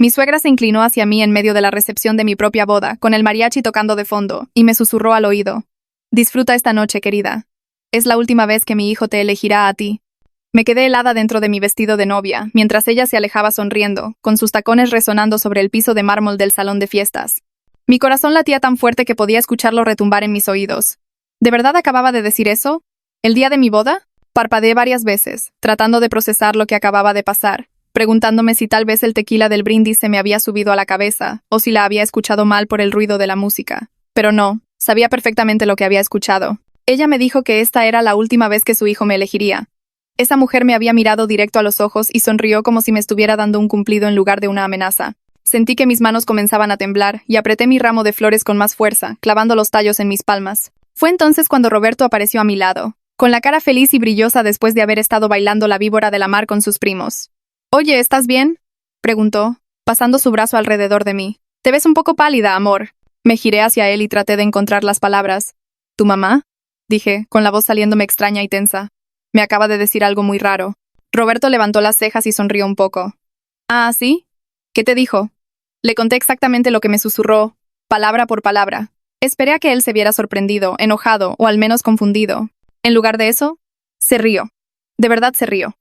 Mi suegra se inclinó hacia mí en medio de la recepción de mi propia boda, con el mariachi tocando de fondo, y me susurró al oído. Disfruta esta noche, querida. Es la última vez que mi hijo te elegirá a ti. Me quedé helada dentro de mi vestido de novia, mientras ella se alejaba sonriendo, con sus tacones resonando sobre el piso de mármol del salón de fiestas. Mi corazón latía tan fuerte que podía escucharlo retumbar en mis oídos. ¿De verdad acababa de decir eso? ¿El día de mi boda? Parpadeé varias veces, tratando de procesar lo que acababa de pasar, preguntándome si tal vez el tequila del brindis se me había subido a la cabeza, o si la había escuchado mal por el ruido de la música. Pero no, sabía perfectamente lo que había escuchado. Ella me dijo que esta era la última vez que su hijo me elegiría. Esa mujer me había mirado directo a los ojos y sonrió como si me estuviera dando un cumplido en lugar de una amenaza. Sentí que mis manos comenzaban a temblar y apreté mi ramo de flores con más fuerza, clavando los tallos en mis palmas. Fue entonces cuando Roberto apareció a mi lado, con la cara feliz y brillosa después de haber estado bailando la víbora de la mar con sus primos. «Oye, ¿estás bien?», preguntó, pasando su brazo alrededor de mí. «Te ves un poco pálida, amor». Me giré hacia él y traté de encontrar las palabras. «¿Tu mamá?», dije, con la voz saliéndome extraña y tensa. Me acaba de decir algo muy raro. Roberto levantó las cejas y sonrió un poco. «Ah, ¿sí? ¿Qué te dijo?». Le conté exactamente lo que me susurró, palabra por palabra. Esperé a que él se viera sorprendido, enojado o al menos confundido. En lugar de eso, se rió. De verdad se rió.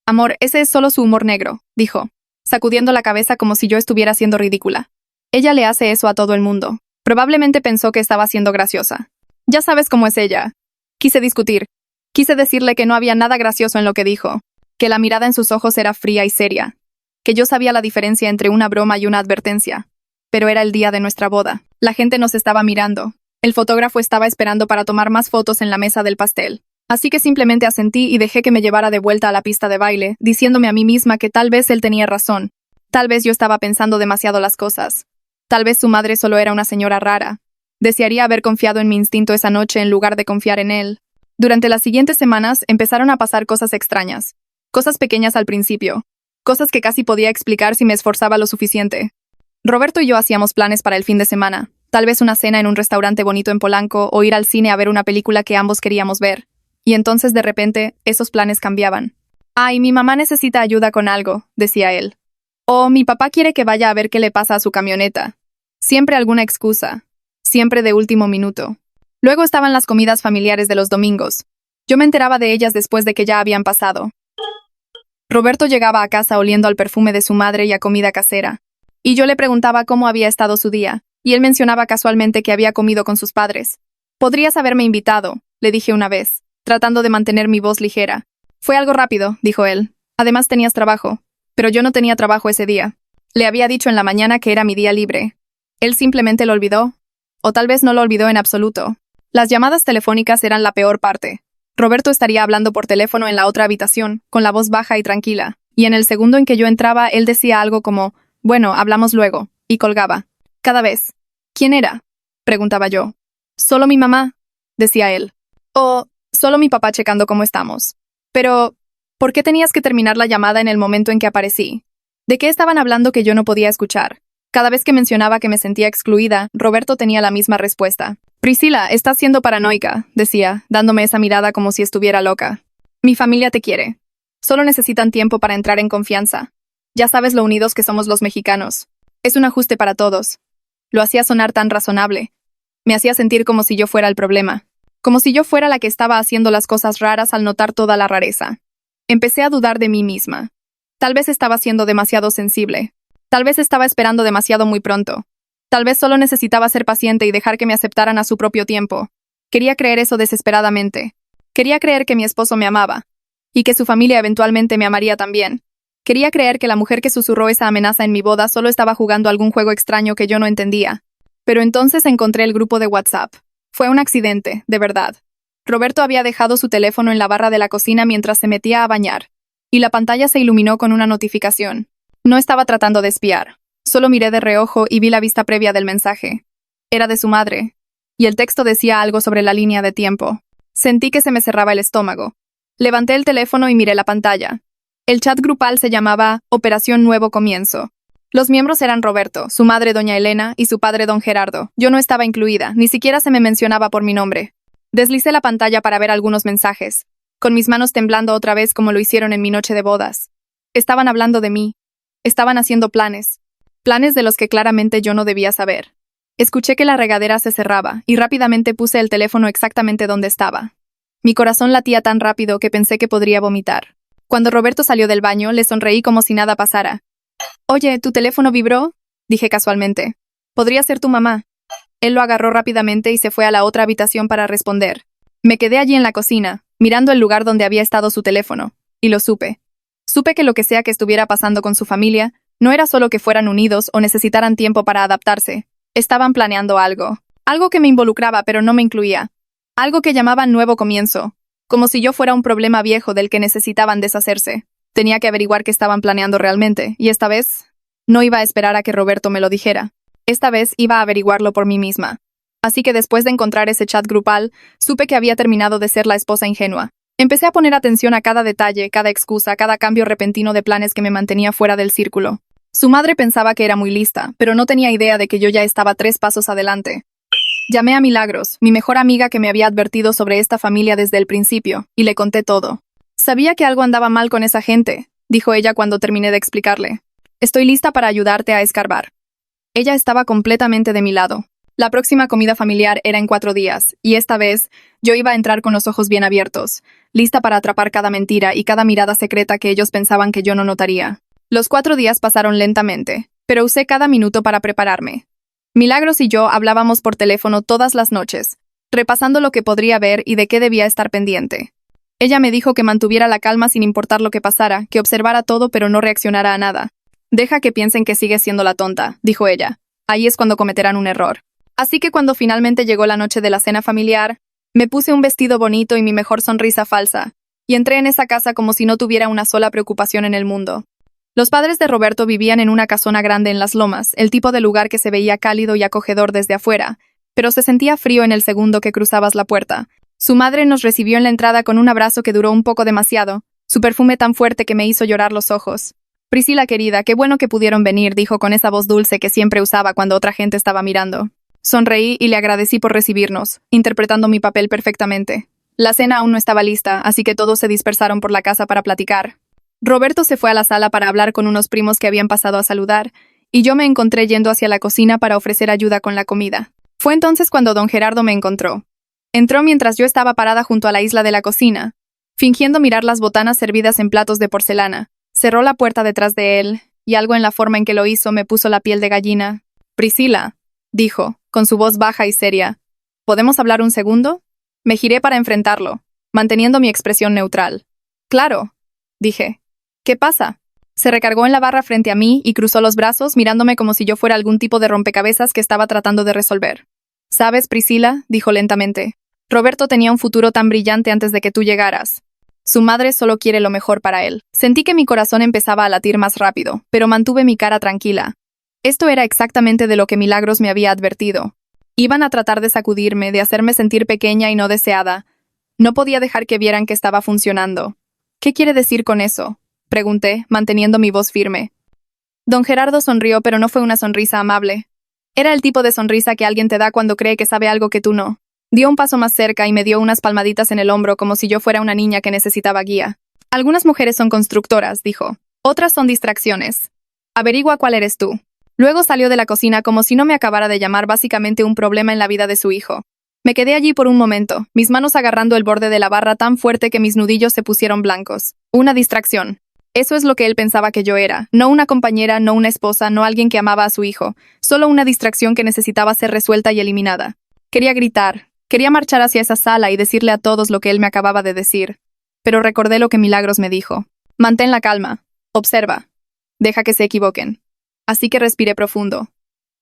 «Amor, ese es solo su humor negro», dijo, sacudiendo la cabeza como si yo estuviera siendo ridícula. «Ella le hace eso a todo el mundo. Probablemente pensó que estaba siendo graciosa. Ya sabes cómo es ella». Quise discutir. Quise decirle que no había nada gracioso en lo que dijo, que la mirada en sus ojos era fría y seria, que yo sabía la diferencia entre una broma y una advertencia. Pero era el día de nuestra boda. La gente nos estaba mirando. El fotógrafo estaba esperando para tomar más fotos en la mesa del pastel. Así que simplemente asentí y dejé que me llevara de vuelta a la pista de baile, diciéndome a mí misma que tal vez él tenía razón. Tal vez yo estaba pensando demasiado las cosas. Tal vez su madre solo era una señora rara. Desearía haber confiado en mi instinto esa noche en lugar de confiar en él. Durante las siguientes semanas empezaron a pasar cosas extrañas. Cosas pequeñas al principio. Cosas que casi podía explicar si me esforzaba lo suficiente. Roberto y yo hacíamos planes para el fin de semana. Tal vez una cena en un restaurante bonito en Polanco o ir al cine a ver una película que ambos queríamos ver. Y entonces de repente, esos planes cambiaban. «Ay, mi mamá necesita ayuda con algo», decía él. «O mi papá quiere que vaya a ver qué le pasa a su camioneta». Siempre alguna excusa. Siempre de último minuto. Luego estaban las comidas familiares de los domingos. Yo me enteraba de ellas después de que ya habían pasado. Roberto llegaba a casa oliendo al perfume de su madre y a comida casera. Y yo le preguntaba cómo había estado su día, y él mencionaba casualmente que había comido con sus padres. «Podrías haberme invitado», le dije una vez, tratando de mantener mi voz ligera. «Fue algo rápido», dijo él. «Además tenías trabajo». Pero yo no tenía trabajo ese día. Le había dicho en la mañana que era mi día libre. Él simplemente lo olvidó. O tal vez no lo olvidó en absoluto. Las llamadas telefónicas eran la peor parte. Roberto estaría hablando por teléfono en la otra habitación, con la voz baja y tranquila, y en el segundo en que yo entraba, él decía algo como, «Bueno, hablamos luego», y colgaba. Cada vez. «¿Quién era?», preguntaba yo. «Solo mi mamá», decía él. «O solo mi papá checando cómo estamos». Pero, ¿por qué tenías que terminar la llamada en el momento en que aparecí? ¿De qué estaban hablando que yo no podía escuchar? Cada vez que mencionaba que me sentía excluida, Roberto tenía la misma respuesta. «Priscila, estás siendo paranoica», decía, dándome esa mirada como si estuviera loca. «Mi familia te quiere. Solo necesitan tiempo para entrar en confianza. Ya sabes lo unidos que somos los mexicanos. Es un ajuste para todos». Lo hacía sonar tan razonable. Me hacía sentir como si yo fuera el problema. Como si yo fuera la que estaba haciendo las cosas raras al notar toda la rareza. Empecé a dudar de mí misma. Tal vez estaba siendo demasiado sensible. Tal vez estaba esperando demasiado muy pronto. Tal vez solo necesitaba ser paciente y dejar que me aceptaran a su propio tiempo. Quería creer eso desesperadamente. Quería creer que mi esposo me amaba. Y que su familia eventualmente me amaría también. Quería creer que la mujer que susurró esa amenaza en mi boda solo estaba jugando algún juego extraño que yo no entendía. Pero entonces encontré el grupo de WhatsApp. Fue un accidente, de verdad. Roberto había dejado su teléfono en la barra de la cocina mientras se metía a bañar. Y la pantalla se iluminó con una notificación. No estaba tratando de espiar. Solo miré de reojo y vi la vista previa del mensaje. Era de su madre. Y el texto decía algo sobre la línea de tiempo. Sentí que se me cerraba el estómago. Levanté el teléfono y miré la pantalla. El chat grupal se llamaba Operación Nuevo Comienzo. Los miembros eran Roberto, su madre doña Elena y su padre don Gerardo. Yo no estaba incluida, ni siquiera se me mencionaba por mi nombre. Deslicé la pantalla para ver algunos mensajes, con mis manos temblando otra vez como lo hicieron en mi noche de bodas. Estaban hablando de mí. Estaban haciendo planes. Planes de los que claramente yo no debía saber. Escuché que la regadera se cerraba y rápidamente puse el teléfono exactamente donde estaba. Mi corazón latía tan rápido que pensé que podría vomitar. Cuando Roberto salió del baño, le sonreí como si nada pasara. «Oye, ¿tu teléfono vibró?», dije casualmente. «Podría ser tu mamá». Él lo agarró rápidamente y se fue a la otra habitación para responder. Me quedé allí en la cocina, mirando el lugar donde había estado su teléfono, y lo supe. Supe que lo que sea que estuviera pasando con su familia, no era solo que fueran unidos o necesitaran tiempo para adaptarse. Estaban planeando algo. Algo que me involucraba pero no me incluía. Algo que llamaban nuevo comienzo. Como si yo fuera un problema viejo del que necesitaban deshacerse. Tenía que averiguar qué estaban planeando realmente, y esta vez no iba a esperar a que Roberto me lo dijera. Esta vez iba a averiguarlo por mí misma. Así que después de encontrar ese chat grupal, supe que había terminado de ser la esposa ingenua. Empecé a poner atención a cada detalle, cada excusa, cada cambio repentino de planes que me mantenía fuera del círculo. Su madre pensaba que era muy lista, pero no tenía idea de que yo ya estaba 3 pasos adelante. Llamé a Milagros, mi mejor amiga que me había advertido sobre esta familia desde el principio, y le conté todo. «Sabía que algo andaba mal con esa gente», dijo ella cuando terminé de explicarle. «Estoy lista para ayudarte a escarbar». Ella estaba completamente de mi lado. La próxima comida familiar era en 4 días, y esta vez yo iba a entrar con los ojos bien abiertos, lista para atrapar cada mentira y cada mirada secreta que ellos pensaban que yo no notaría. Los 4 días pasaron lentamente, pero usé cada minuto para prepararme. Milagros y yo hablábamos por teléfono todas las noches, repasando lo que podría ver y de qué debía estar pendiente. Ella me dijo que mantuviera la calma sin importar lo que pasara, que observara todo pero no reaccionara a nada. «Deja que piensen que sigues siendo la tonta», dijo ella. «Ahí es cuando cometerán un error». Así que cuando finalmente llegó la noche de la cena familiar, me puse un vestido bonito y mi mejor sonrisa falsa, y entré en esa casa como si no tuviera una sola preocupación en el mundo. Los padres de Roberto vivían en una casona grande en las lomas, el tipo de lugar que se veía cálido y acogedor desde afuera, pero se sentía frío en el segundo que cruzabas la puerta. Su madre nos recibió en la entrada con un abrazo que duró un poco demasiado, su perfume tan fuerte que me hizo llorar los ojos. «Priscila querida, qué bueno que pudieron venir», dijo con esa voz dulce que siempre usaba cuando otra gente estaba mirando. Sonreí y le agradecí por recibirnos, interpretando mi papel perfectamente. La cena aún no estaba lista, así que todos se dispersaron por la casa para platicar. Roberto se fue a la sala para hablar con unos primos que habían pasado a saludar, y yo me encontré yendo hacia la cocina para ofrecer ayuda con la comida. Fue entonces cuando don Gerardo me encontró. Entró mientras yo estaba parada junto a la isla de la cocina, fingiendo mirar las botanas servidas en platos de porcelana. Cerró la puerta detrás de él, y algo en la forma en que lo hizo me puso la piel de gallina. «Priscila», dijo, con su voz baja y seria. «¿Podemos hablar un segundo?». Me giré para enfrentarlo, manteniendo mi expresión neutral. «Claro», dije. «¿Qué pasa?». Se recargó en la barra frente a mí y cruzó los brazos mirándome como si yo fuera algún tipo de rompecabezas que estaba tratando de resolver. «¿Sabes, Priscila?», dijo lentamente. «Roberto tenía un futuro tan brillante antes de que tú llegaras. Su madre solo quiere lo mejor para él». Sentí que mi corazón empezaba a latir más rápido, pero mantuve mi cara tranquila. Esto era exactamente de lo que Milagros me había advertido. Iban a tratar de sacudirme, de hacerme sentir pequeña y no deseada. No podía dejar que vieran que estaba funcionando. «¿Qué quiere decir con eso?», pregunté, manteniendo mi voz firme. Don Gerardo sonrió, pero no fue una sonrisa amable. Era el tipo de sonrisa que alguien te da cuando cree que sabe algo que tú no. Dio un paso más cerca y me dio unas palmaditas en el hombro como si yo fuera una niña que necesitaba guía. «Algunas mujeres son constructoras», dijo. «Otras son distracciones. Averigua cuál eres tú». Luego salió de la cocina como si no me acabara de llamar básicamente un problema en la vida de su hijo. Me quedé allí por un momento, mis manos agarrando el borde de la barra tan fuerte que mis nudillos se pusieron blancos. Una distracción. Eso es lo que él pensaba que yo era. No una compañera, no una esposa, no alguien que amaba a su hijo. Solo una distracción que necesitaba ser resuelta y eliminada. Quería gritar. Quería marchar hacia esa sala y decirle a todos lo que él me acababa de decir. Pero recordé lo que Milagros me dijo. «Mantén la calma. Observa. Deja que se equivoquen». Así que respiré profundo.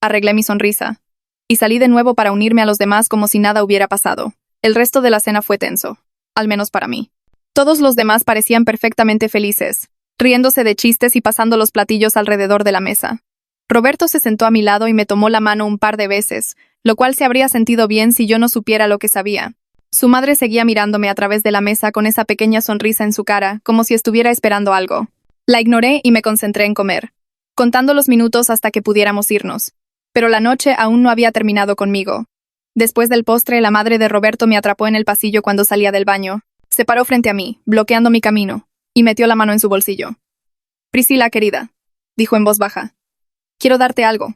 Arreglé mi sonrisa. Y salí de nuevo para unirme a los demás como si nada hubiera pasado. El resto de la cena fue tenso. Al menos para mí. Todos los demás parecían perfectamente felices, riéndose de chistes y pasando los platillos alrededor de la mesa. Roberto se sentó a mi lado y me tomó la mano un par de veces, lo cual se habría sentido bien si yo no supiera lo que sabía. Su madre seguía mirándome a través de la mesa con esa pequeña sonrisa en su cara, como si estuviera esperando algo. La ignoré y me concentré en comer, contando los minutos hasta que pudiéramos irnos. Pero la noche aún no había terminado conmigo. Después del postre, la madre de Roberto me atrapó en el pasillo cuando salía del baño. Se paró frente a mí, bloqueando mi camino, y metió la mano en su bolsillo. «Priscila, querida», dijo en voz baja. Quiero darte algo.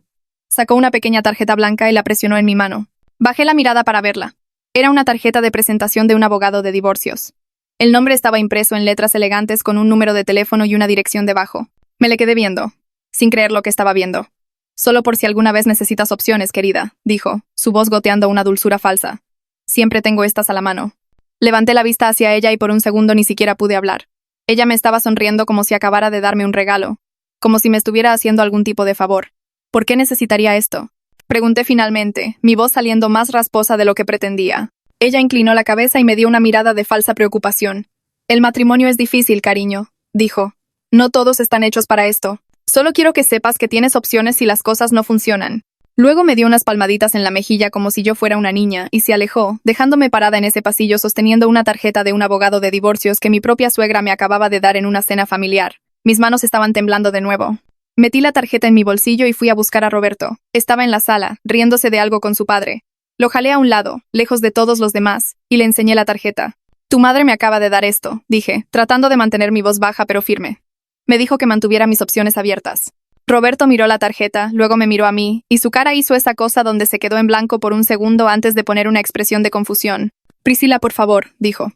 Sacó una pequeña tarjeta blanca y la presionó en mi mano. Bajé la mirada para verla. Era una tarjeta de presentación de un abogado de divorcios. El nombre estaba impreso en letras elegantes con un número de teléfono y una dirección debajo. Me le quedé viendo, sin creer lo que estaba viendo. Solo por si alguna vez necesitas opciones, querida, dijo, su voz goteando una dulzura falsa. Siempre tengo estas a la mano. Levanté la vista hacia ella y por un segundo ni siquiera pude hablar. Ella me estaba sonriendo como si acabara de darme un regalo, como si me estuviera haciendo algún tipo de favor. ¿Por qué necesitaría esto? Pregunté finalmente, mi voz saliendo más rasposa de lo que pretendía. Ella inclinó la cabeza y me dio una mirada de falsa preocupación. El matrimonio es difícil, cariño, dijo. No todos están hechos para esto. Solo quiero que sepas que tienes opciones si las cosas no funcionan. Luego me dio unas palmaditas en la mejilla como si yo fuera una niña y se alejó, dejándome parada en ese pasillo sosteniendo una tarjeta de un abogado de divorcios que mi propia suegra me acababa de dar en una cena familiar. Mis manos estaban temblando de nuevo. Metí la tarjeta en mi bolsillo y fui a buscar a Roberto. Estaba en la sala, riéndose de algo con su padre. Lo jalé a un lado, lejos de todos los demás, y le enseñé la tarjeta. Tu madre me acaba de dar esto, dije, tratando de mantener mi voz baja pero firme. Me dijo que mantuviera mis opciones abiertas. Roberto miró la tarjeta, luego me miró a mí, y su cara hizo esa cosa donde se quedó en blanco por un segundo antes de poner una expresión de confusión. Priscila, por favor, dijo.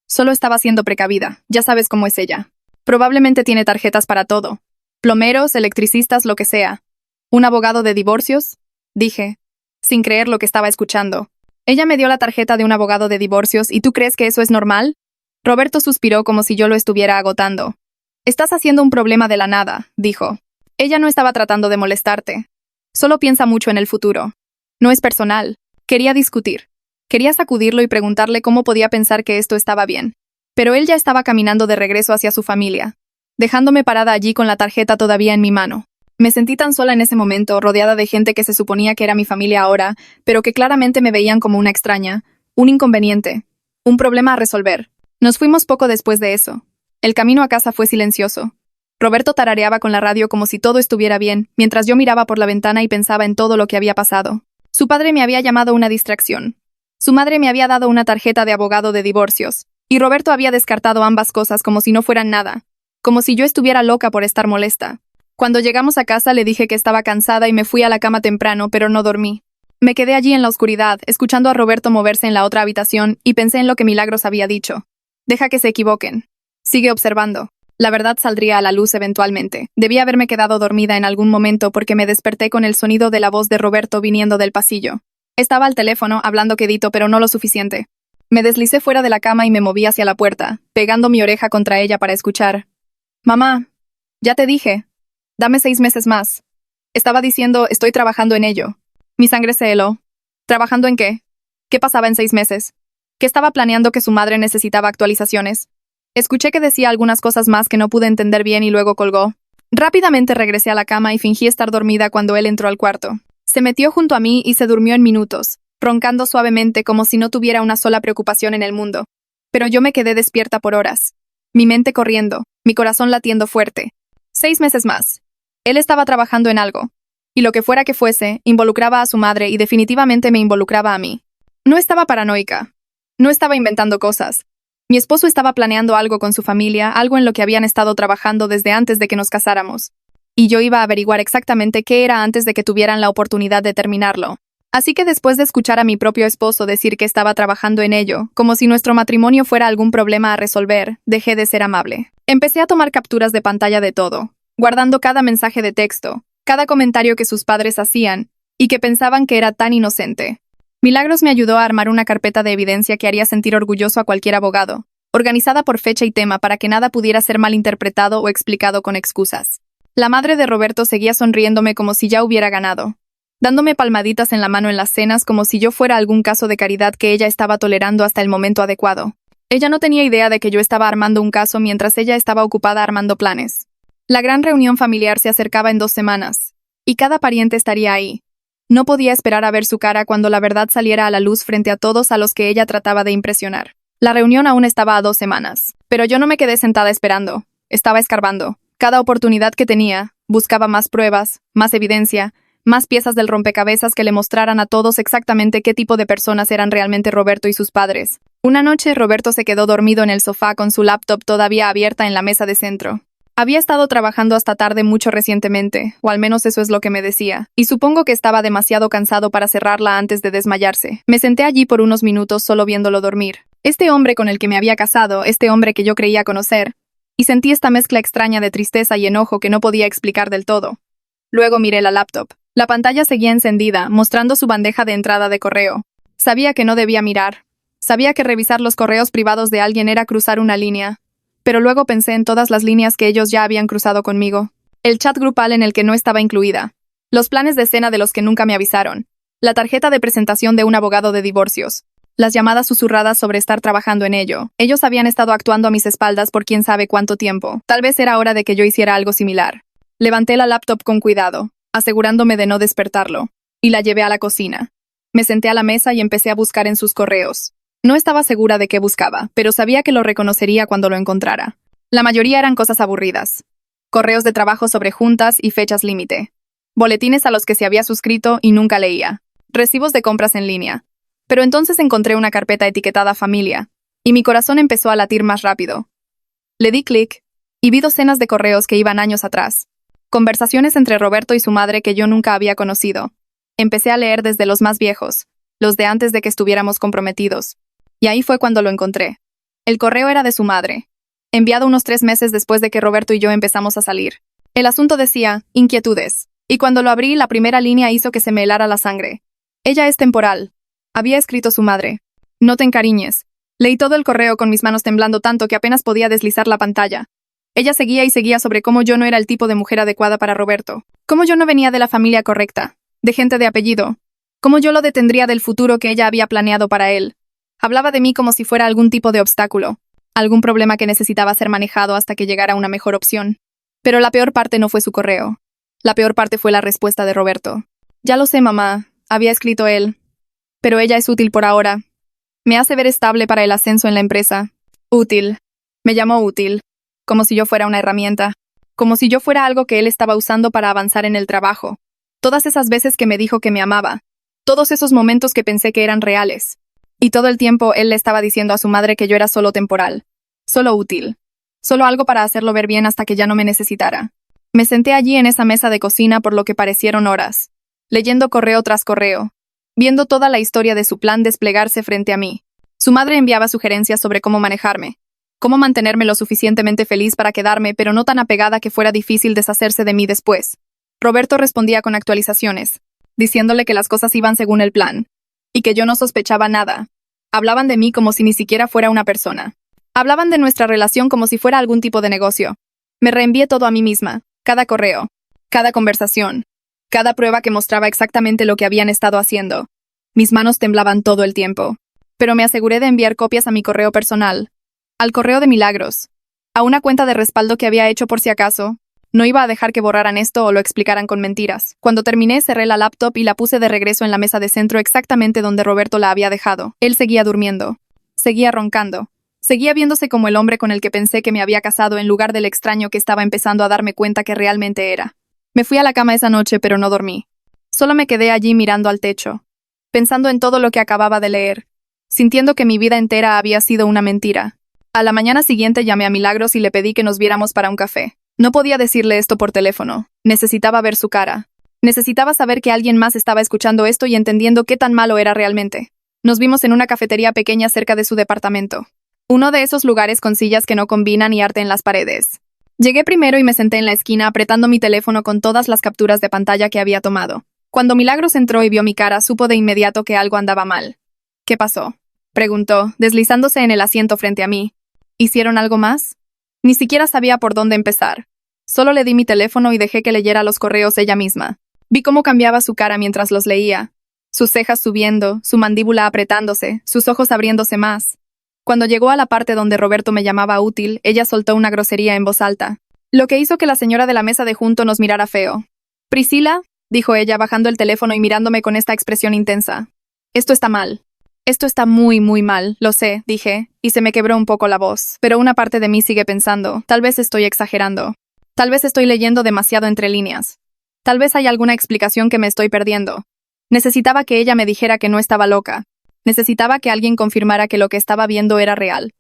Solo estaba siendo precavida, ya sabes cómo es ella. Probablemente tiene tarjetas para todo. Plomeros, electricistas, lo que sea. ¿Un abogado de divorcios? Dije, sin creer lo que estaba escuchando. Ella me dio la tarjeta de un abogado de divorcios, ¿y tú crees que eso es normal? Roberto suspiró como si yo lo estuviera agotando. Estás haciendo un problema de la nada, dijo. Ella no estaba tratando de molestarte. Solo piensa mucho en el futuro. No es personal. Quería discutir. Quería sacudirlo y preguntarle cómo podía pensar que esto estaba bien. Pero él ya estaba caminando de regreso hacia su familia, dejándome parada allí con la tarjeta todavía en mi mano. Me sentí tan sola en ese momento, rodeada de gente que se suponía que era mi familia ahora, pero que claramente me veían como una extraña, un inconveniente, un problema a resolver. Nos fuimos poco después de eso. El camino a casa fue silencioso. Roberto tarareaba con la radio como si todo estuviera bien, mientras yo miraba por la ventana y pensaba en todo lo que había pasado. Su padre me había llamado una distracción. Su madre me había dado una tarjeta de abogado de divorcios. Y Roberto había descartado ambas cosas como si no fueran nada. Como si yo estuviera loca por estar molesta. Cuando llegamos a casa le dije que estaba cansada y me fui a la cama temprano, pero no dormí. Me quedé allí en la oscuridad, escuchando a Roberto moverse en la otra habitación, y pensé en lo que Milagros había dicho. Deja que se equivoquen. Sigue observando. La verdad saldría a la luz eventualmente. Debía haberme quedado dormida en algún momento porque me desperté con el sonido de la voz de Roberto viniendo del pasillo. Estaba al teléfono, hablando quedito, pero no lo suficiente. Me deslicé fuera de la cama y me moví hacia la puerta, pegando mi oreja contra ella para escuchar. Mamá, ya te dije. Dame 6 meses más. Estaba diciendo, estoy trabajando en ello. Mi sangre se heló. ¿Trabajando en qué? ¿Qué pasaba en 6 meses? ¿Qué estaba planeando que su madre necesitaba actualizaciones? Escuché que decía algunas cosas más que no pude entender bien y luego colgó. Rápidamente regresé a la cama y fingí estar dormida cuando él entró al cuarto. Se metió junto a mí y se durmió en minutos, roncando suavemente como si no tuviera una sola preocupación en el mundo. Pero yo me quedé despierta por horas. Mi mente corriendo, mi corazón latiendo fuerte. 6 meses más. Él estaba trabajando en algo. Y lo que fuera que fuese, involucraba a su madre y definitivamente me involucraba a mí. No estaba paranoica. No estaba inventando cosas. Mi esposo estaba planeando algo con su familia, algo en lo que habían estado trabajando desde antes de que nos casáramos. Y yo iba a averiguar exactamente qué era antes de que tuvieran la oportunidad de terminarlo. Así que después de escuchar a mi propio esposo decir que estaba trabajando en ello, como si nuestro matrimonio fuera algún problema a resolver, dejé de ser amable. Empecé a tomar capturas de pantalla de todo, guardando cada mensaje de texto, cada comentario que sus padres hacían, y que pensaban que era tan inocente. Milagros me ayudó a armar una carpeta de evidencia que haría sentir orgulloso a cualquier abogado, organizada por fecha y tema para que nada pudiera ser malinterpretado o explicado con excusas. La madre de Roberto seguía sonriéndome como si ya hubiera ganado, dándome palmaditas en la mano en las cenas como si yo fuera algún caso de caridad que ella estaba tolerando hasta el momento adecuado. Ella no tenía idea de que yo estaba armando un caso mientras ella estaba ocupada armando planes. La gran reunión familiar se acercaba en 2 semanas, y cada pariente estaría ahí. No podía esperar a ver su cara cuando la verdad saliera a la luz frente a todos a los que ella trataba de impresionar. La reunión aún estaba a 2 semanas, pero yo no me quedé sentada esperando. Estaba escarbando. Cada oportunidad que tenía, buscaba más pruebas, más evidencia, más piezas del rompecabezas que le mostraran a todos exactamente qué tipo de personas eran realmente Roberto y sus padres. Una noche Roberto se quedó dormido en el sofá con su laptop todavía abierta en la mesa de centro. Había estado trabajando hasta tarde mucho recientemente, o al menos eso es lo que me decía, y supongo que estaba demasiado cansado para cerrarla antes de desmayarse. Me senté allí por unos minutos solo viéndolo dormir. Este hombre con el que me había casado, este hombre que yo creía conocer, y sentí esta mezcla extraña de tristeza y enojo que no podía explicar del todo. Luego miré la laptop. La pantalla seguía encendida, mostrando su bandeja de entrada de correo. Sabía que no debía mirar. Sabía que revisar los correos privados de alguien era cruzar una línea. Pero luego pensé en todas las líneas que ellos ya habían cruzado conmigo. El chat grupal en el que no estaba incluida. Los planes de cena de los que nunca me avisaron. La tarjeta de presentación de un abogado de divorcios. Las llamadas susurradas sobre estar trabajando en ello. Ellos habían estado actuando a mis espaldas por quién sabe cuánto tiempo. Tal vez era hora de que yo hiciera algo similar. Levanté la laptop con cuidado, asegurándome de no despertarlo, y la llevé a la cocina. Me senté a la mesa y empecé a buscar en sus correos. No estaba segura de qué buscaba, pero sabía que lo reconocería cuando lo encontrara. La mayoría eran cosas aburridas. Correos de trabajo sobre juntas y fechas límite. Boletines a los que se había suscrito y nunca leía. Recibos de compras en línea. Pero entonces encontré una carpeta etiquetada Familia, y mi corazón empezó a latir más rápido. Le di clic, y vi docenas de correos que iban años atrás. Conversaciones entre Roberto y su madre que yo nunca había conocido. Empecé a leer desde los más viejos, los de antes de que estuviéramos comprometidos. Y ahí fue cuando lo encontré. El correo era de su madre, enviado unos 3 meses después de que Roberto y yo empezamos a salir. El asunto decía, inquietudes. Y cuando lo abrí, la primera línea hizo que se me helara la sangre. Ella es temporal. Había escrito su madre. No te encariñes. Leí todo el correo con mis manos temblando tanto que apenas podía deslizar la pantalla. Ella seguía y seguía sobre cómo yo no era el tipo de mujer adecuada para Roberto. Cómo yo no venía de la familia correcta, de gente de apellido. Cómo yo lo detendría del futuro que ella había planeado para él. Hablaba de mí como si fuera algún tipo de obstáculo, algún problema que necesitaba ser manejado hasta que llegara una mejor opción. Pero la peor parte no fue su correo. La peor parte fue la respuesta de Roberto. Ya lo sé, mamá, había escrito él. Pero ella es útil por ahora. Me hace ver estable para el ascenso en la empresa. Útil. Me llamó útil. Como si yo fuera una herramienta. Como si yo fuera algo que él estaba usando para avanzar en el trabajo. Todas esas veces que me dijo que me amaba. Todos esos momentos que pensé que eran reales. Y todo el tiempo él le estaba diciendo a su madre que yo era solo temporal. Solo útil. Solo algo para hacerlo ver bien hasta que ya no me necesitara. Me senté allí en esa mesa de cocina por lo que parecieron horas. Leyendo correo tras correo. Viendo toda la historia de su plan desplegarse frente a mí. Su madre enviaba sugerencias sobre cómo manejarme. Cómo mantenerme lo suficientemente feliz para quedarme, pero no tan apegada que fuera difícil deshacerse de mí después. Roberto respondía con actualizaciones, diciéndole que las cosas iban según el plan, y que yo no sospechaba nada. Hablaban de mí como si ni siquiera fuera una persona. Hablaban de nuestra relación como si fuera algún tipo de negocio. Me reenvié todo a mí misma, cada correo, cada conversación, cada prueba que mostraba exactamente lo que habían estado haciendo. Mis manos temblaban todo el tiempo, pero me aseguré de enviar copias a mi correo personal, al correo de Milagros, a una cuenta de respaldo que había hecho por si acaso. No iba a dejar que borraran esto o lo explicaran con mentiras. Cuando terminé, cerré la laptop y la puse de regreso en la mesa de centro exactamente donde Roberto la había dejado. Él seguía durmiendo. Seguía roncando. Seguía viéndose como el hombre con el que pensé que me había casado en lugar del extraño que estaba empezando a darme cuenta que realmente era. Me fui a la cama esa noche, pero no dormí. Solo me quedé allí mirando al techo, pensando en todo lo que acababa de leer, sintiendo que mi vida entera había sido una mentira. A la mañana siguiente llamé a Milagros y le pedí que nos viéramos para un café. No podía decirle esto por teléfono. Necesitaba ver su cara. Necesitaba saber que alguien más estaba escuchando esto y entendiendo qué tan malo era realmente. Nos vimos en una cafetería pequeña cerca de su departamento. Uno de esos lugares con sillas que no combinan y arte en las paredes. Llegué primero y me senté en la esquina apretando mi teléfono con todas las capturas de pantalla que había tomado. Cuando Milagros entró y vio mi cara, supo de inmediato que algo andaba mal. ¿Qué pasó?, preguntó, deslizándose en el asiento frente a mí. ¿Hicieron algo más? Ni siquiera sabía por dónde empezar. Solo le di mi teléfono y dejé que leyera los correos ella misma. Vi cómo cambiaba su cara mientras los leía. Sus cejas subiendo, su mandíbula apretándose, sus ojos abriéndose más. Cuando llegó a la parte donde Roberto me llamaba útil, ella soltó una grosería en voz alta, lo que hizo que la señora de la mesa de junto nos mirara feo. «Priscila», dijo ella bajando el teléfono y mirándome con esta expresión intensa. «Esto está mal. Esto está muy, muy mal, lo sé», dije, y se me quebró un poco la voz. Pero una parte de mí sigue pensando, tal vez estoy exagerando. Tal vez estoy leyendo demasiado entre líneas. Tal vez hay alguna explicación que me estoy perdiendo. Necesitaba que ella me dijera que no estaba loca. Necesitaba que alguien confirmara que lo que estaba viendo era real.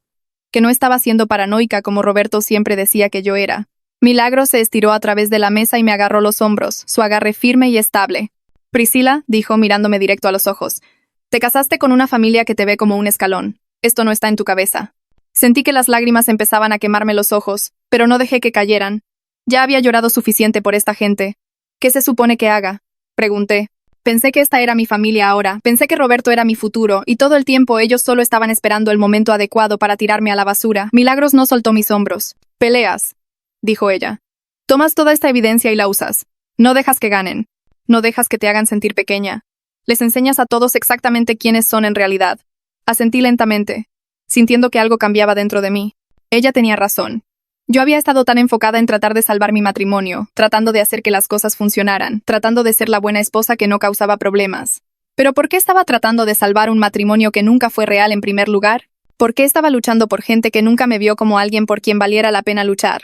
Que no estaba siendo paranoica como Roberto siempre decía que yo era. Milagros se estiró a través de la mesa y me agarró los hombros, su agarre firme y estable. Priscila, dijo mirándome directo a los ojos, te casaste con una familia que te ve como un escalón. Esto no está en tu cabeza. Sentí que las lágrimas empezaban a quemarme los ojos, pero no dejé que cayeran. Ya había llorado suficiente por esta gente. ¿Qué se supone que haga? Pregunté. Pensé que esta era mi familia ahora, pensé que Roberto era mi futuro, y todo el tiempo ellos solo estaban esperando el momento adecuado para tirarme a la basura. Milagros no soltó mis hombros. Peleas, dijo ella. Tomas toda esta evidencia y la usas. No dejas que ganen. No dejas que te hagan sentir pequeña. Les enseñas a todos exactamente quiénes son en realidad. Asentí lentamente, sintiendo que algo cambiaba dentro de mí. Ella tenía razón. Yo había estado tan enfocada en tratar de salvar mi matrimonio, tratando de hacer que las cosas funcionaran, tratando de ser la buena esposa que no causaba problemas. ¿Pero por qué estaba tratando de salvar un matrimonio que nunca fue real en primer lugar? ¿Por qué estaba luchando por gente que nunca me vio como alguien por quien valiera la pena luchar?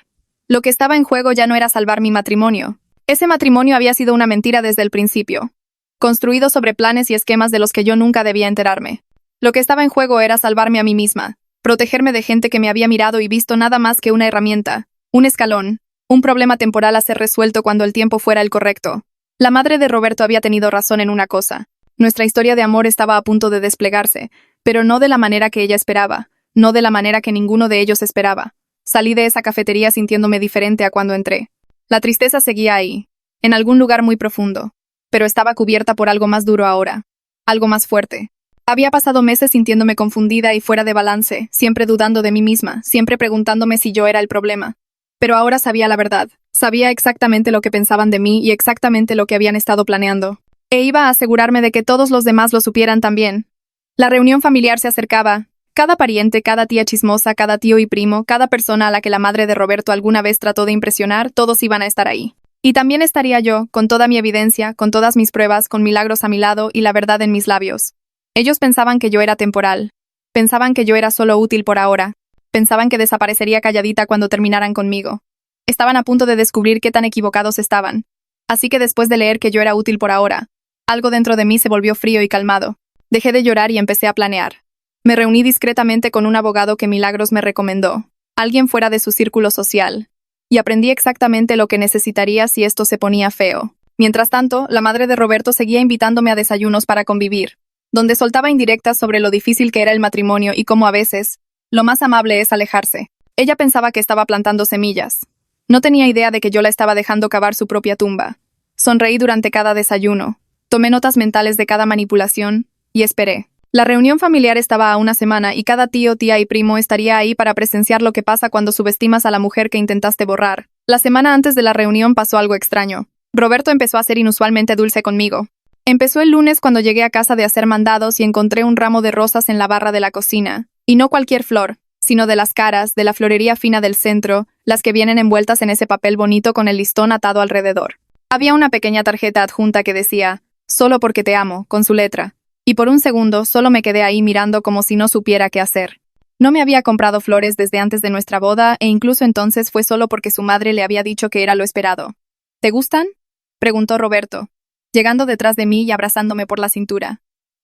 Lo que estaba en juego ya no era salvar mi matrimonio. Ese matrimonio había sido una mentira desde el principio, construido sobre planes y esquemas de los que yo nunca debía enterarme. Lo que estaba en juego era salvarme a mí misma, protegerme de gente que me había mirado y visto nada más que una herramienta, un escalón, un problema temporal a ser resuelto cuando el tiempo fuera el correcto. La madre de Roberto había tenido razón en una cosa. Nuestra historia de amor estaba a punto de desplegarse, pero no de la manera que ella esperaba, no de la manera que ninguno de ellos esperaba. Salí de esa cafetería sintiéndome diferente a cuando entré. La tristeza seguía ahí, en algún lugar muy profundo, pero estaba cubierta por algo más duro ahora, algo más fuerte. Había pasado meses sintiéndome confundida y fuera de balance, siempre dudando de mí misma, siempre preguntándome si yo era el problema. Pero ahora sabía la verdad, sabía exactamente lo que pensaban de mí y exactamente lo que habían estado planeando. E iba a asegurarme de que todos los demás lo supieran también. La reunión familiar se acercaba. Cada pariente, cada tía chismosa, cada tío y primo, cada persona a la que la madre de Roberto alguna vez trató de impresionar, todos iban a estar ahí. Y también estaría yo, con toda mi evidencia, con todas mis pruebas, con Milagros a mi lado y la verdad en mis labios. Ellos pensaban que yo era temporal. Pensaban que yo era solo útil por ahora. Pensaban que desaparecería calladita cuando terminaran conmigo. Estaban a punto de descubrir qué tan equivocados estaban. Así que después de leer que yo era útil por ahora, algo dentro de mí se volvió frío y calmado. Dejé de llorar y empecé a planear. Me reuní discretamente con un abogado que Milagros me recomendó, alguien fuera de su círculo social, y aprendí exactamente lo que necesitaría si esto se ponía feo. Mientras tanto, la madre de Roberto seguía invitándome a desayunos para convivir, donde soltaba indirectas sobre lo difícil que era el matrimonio y cómo a veces, lo más amable es alejarse. Ella pensaba que estaba plantando semillas. No tenía idea de que yo la estaba dejando cavar su propia tumba. Sonreí durante cada desayuno, tomé notas mentales de cada manipulación, y esperé. La reunión familiar estaba a una semana y cada tío, tía y primo estaría ahí para presenciar lo que pasa cuando subestimas a la mujer que intentaste borrar. La semana antes de la reunión pasó algo extraño. Roberto empezó a ser inusualmente dulce conmigo. Empezó el lunes cuando llegué a casa de hacer mandados y encontré un ramo de rosas en la barra de la cocina. Y no cualquier flor, sino de las caras, de la florería fina del centro, las que vienen envueltas en ese papel bonito con el listón atado alrededor. Había una pequeña tarjeta adjunta que decía, «Solo porque te amo», con su letra. Y por un segundo solo me quedé ahí mirando como si no supiera qué hacer. No me había comprado flores desde antes de nuestra boda e incluso entonces fue solo porque su madre le había dicho que era lo esperado. «¿Te gustan?», preguntó Roberto, llegando detrás de mí y abrazándome por la cintura.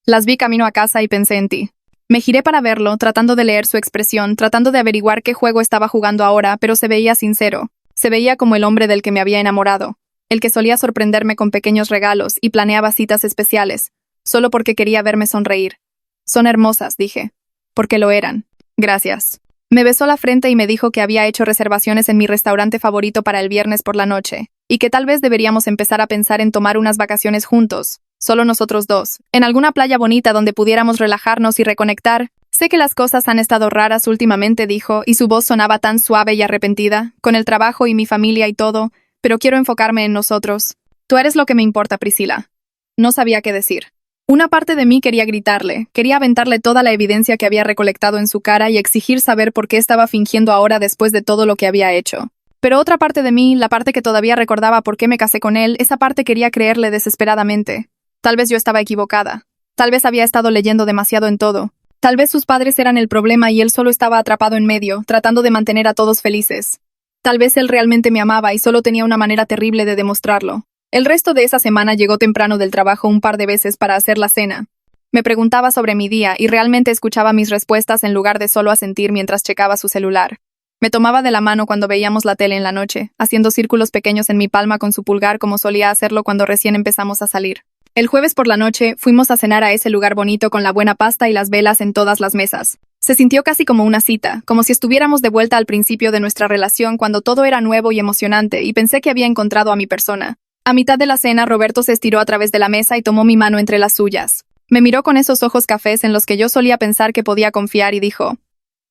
Las vi camino a casa y pensé en ti. Me giré para verlo, tratando de leer su expresión, tratando de averiguar qué juego estaba jugando ahora, pero se veía sincero. Se veía como el hombre del que me había enamorado, el que solía sorprenderme con pequeños regalos y planeaba citas especiales, solo porque quería verme sonreír. «Son hermosas», dije. Porque lo eran. «Gracias». Me besó la frente y me dijo que había hecho reservaciones en mi restaurante favorito para el viernes por la noche, y que tal vez deberíamos empezar a pensar en tomar unas vacaciones juntos, solo nosotros dos, en alguna playa bonita donde pudiéramos relajarnos y reconectar. «Sé que las cosas han estado raras últimamente», dijo, y su voz sonaba tan suave y arrepentida, con el trabajo y mi familia y todo, pero quiero enfocarme en nosotros. Tú eres lo que me importa, Priscila. No sabía qué decir. Una parte de mí quería gritarle, quería aventarle toda la evidencia que había recolectado en su cara y exigir saber por qué estaba fingiendo ahora después de todo lo que había hecho. Pero otra parte de mí, la parte que todavía recordaba por qué me casé con él, esa parte quería creerle desesperadamente. Tal vez yo estaba equivocada. Tal vez había estado leyendo demasiado en todo. Tal vez sus padres eran el problema y él solo estaba atrapado en medio, tratando de mantener a todos felices. Tal vez él realmente me amaba y solo tenía una manera terrible de demostrarlo. El resto de esa semana llegó temprano del trabajo un par de veces para hacer la cena. Me preguntaba sobre mi día y realmente escuchaba mis respuestas en lugar de solo asentir mientras checaba su celular. Me tomaba de la mano cuando veíamos la tele en la noche, haciendo círculos pequeños en mi palma con su pulgar como solía hacerlo cuando recién empezamos a salir. El jueves por la noche fuimos a cenar a ese lugar bonito con la buena pasta y las velas en todas las mesas. Se sintió casi como una cita, como si estuviéramos de vuelta al principio de nuestra relación cuando todo era nuevo y emocionante y pensé que había encontrado a mi persona. A mitad de la cena, Roberto se estiró a través de la mesa y tomó mi mano entre las suyas. Me miró con esos ojos cafés en los que yo solía pensar que podía confiar y dijo: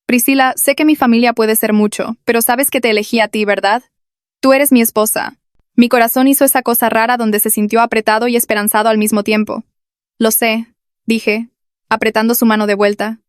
Priscila, sé que mi familia puede ser mucho, pero sabes que te elegí a ti, ¿verdad? Tú eres mi esposa. Mi corazón hizo esa cosa rara donde se sintió apretado y esperanzado al mismo tiempo. Lo sé, dije, apretando su mano de vuelta.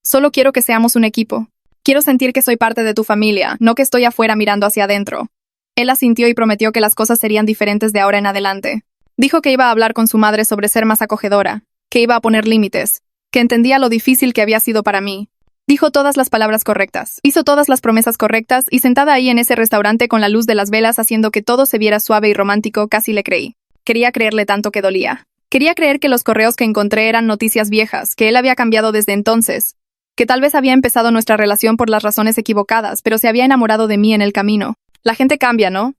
Solo quiero que seamos un equipo. Quiero sentir que soy parte de tu familia, no que estoy afuera mirando hacia adentro. Él asintió y prometió que las cosas serían diferentes de ahora en adelante. Dijo que iba a hablar con su madre sobre ser más acogedora, que iba a poner límites, que entendía lo difícil que había sido para mí. Dijo todas las palabras correctas, hizo todas las promesas correctas y sentada ahí en ese restaurante con la luz de las velas haciendo que todo se viera suave y romántico, casi le creí. Quería creerle tanto que dolía. Quería creer que los correos que encontré eran noticias viejas, que él había cambiado desde entonces, que tal vez había empezado nuestra relación por las razones equivocadas, pero se había enamorado de mí en el camino. La gente cambia, ¿no?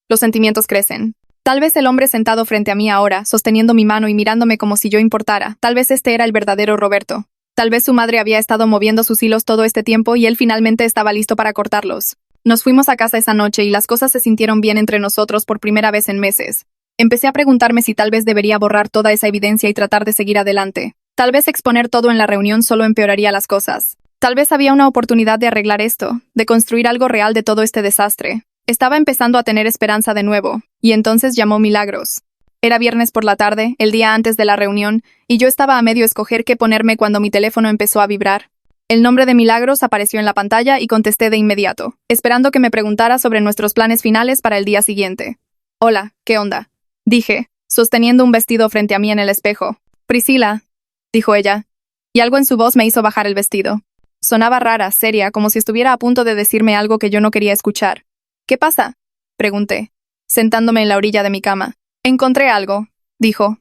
Los sentimientos crecen. Tal vez el hombre sentado frente a mí ahora, sosteniendo mi mano y mirándome como si yo importara, tal vez este era el verdadero Roberto. Tal vez su madre había estado moviendo sus hilos todo este tiempo y él finalmente estaba listo para cortarlos. Nos fuimos a casa esa noche y las cosas se sintieron bien entre nosotros por primera vez en meses. Empecé a preguntarme si tal vez debería borrar toda esa evidencia y tratar de seguir adelante. Tal vez exponer todo en la reunión solo empeoraría las cosas. Tal vez había una oportunidad de arreglar esto, de construir algo real de todo este desastre. Estaba empezando a tener esperanza de nuevo, y entonces llamó Milagros. Era viernes por la tarde, el día antes de la reunión, y yo estaba a medio escoger qué ponerme cuando mi teléfono empezó a vibrar. El nombre de Milagros apareció en la pantalla y contesté de inmediato, esperando que me preguntara sobre nuestros planes finales para el día siguiente. Hola, ¿qué onda? Dije, sosteniendo un vestido frente a mí en el espejo. Priscila, dijo ella, y algo en su voz me hizo bajar el vestido. Sonaba rara, seria, como si estuviera a punto de decirme algo que yo no quería escuchar. ¿Qué pasa? Pregunté, sentándome en la orilla de mi cama. Encontré algo, dijo,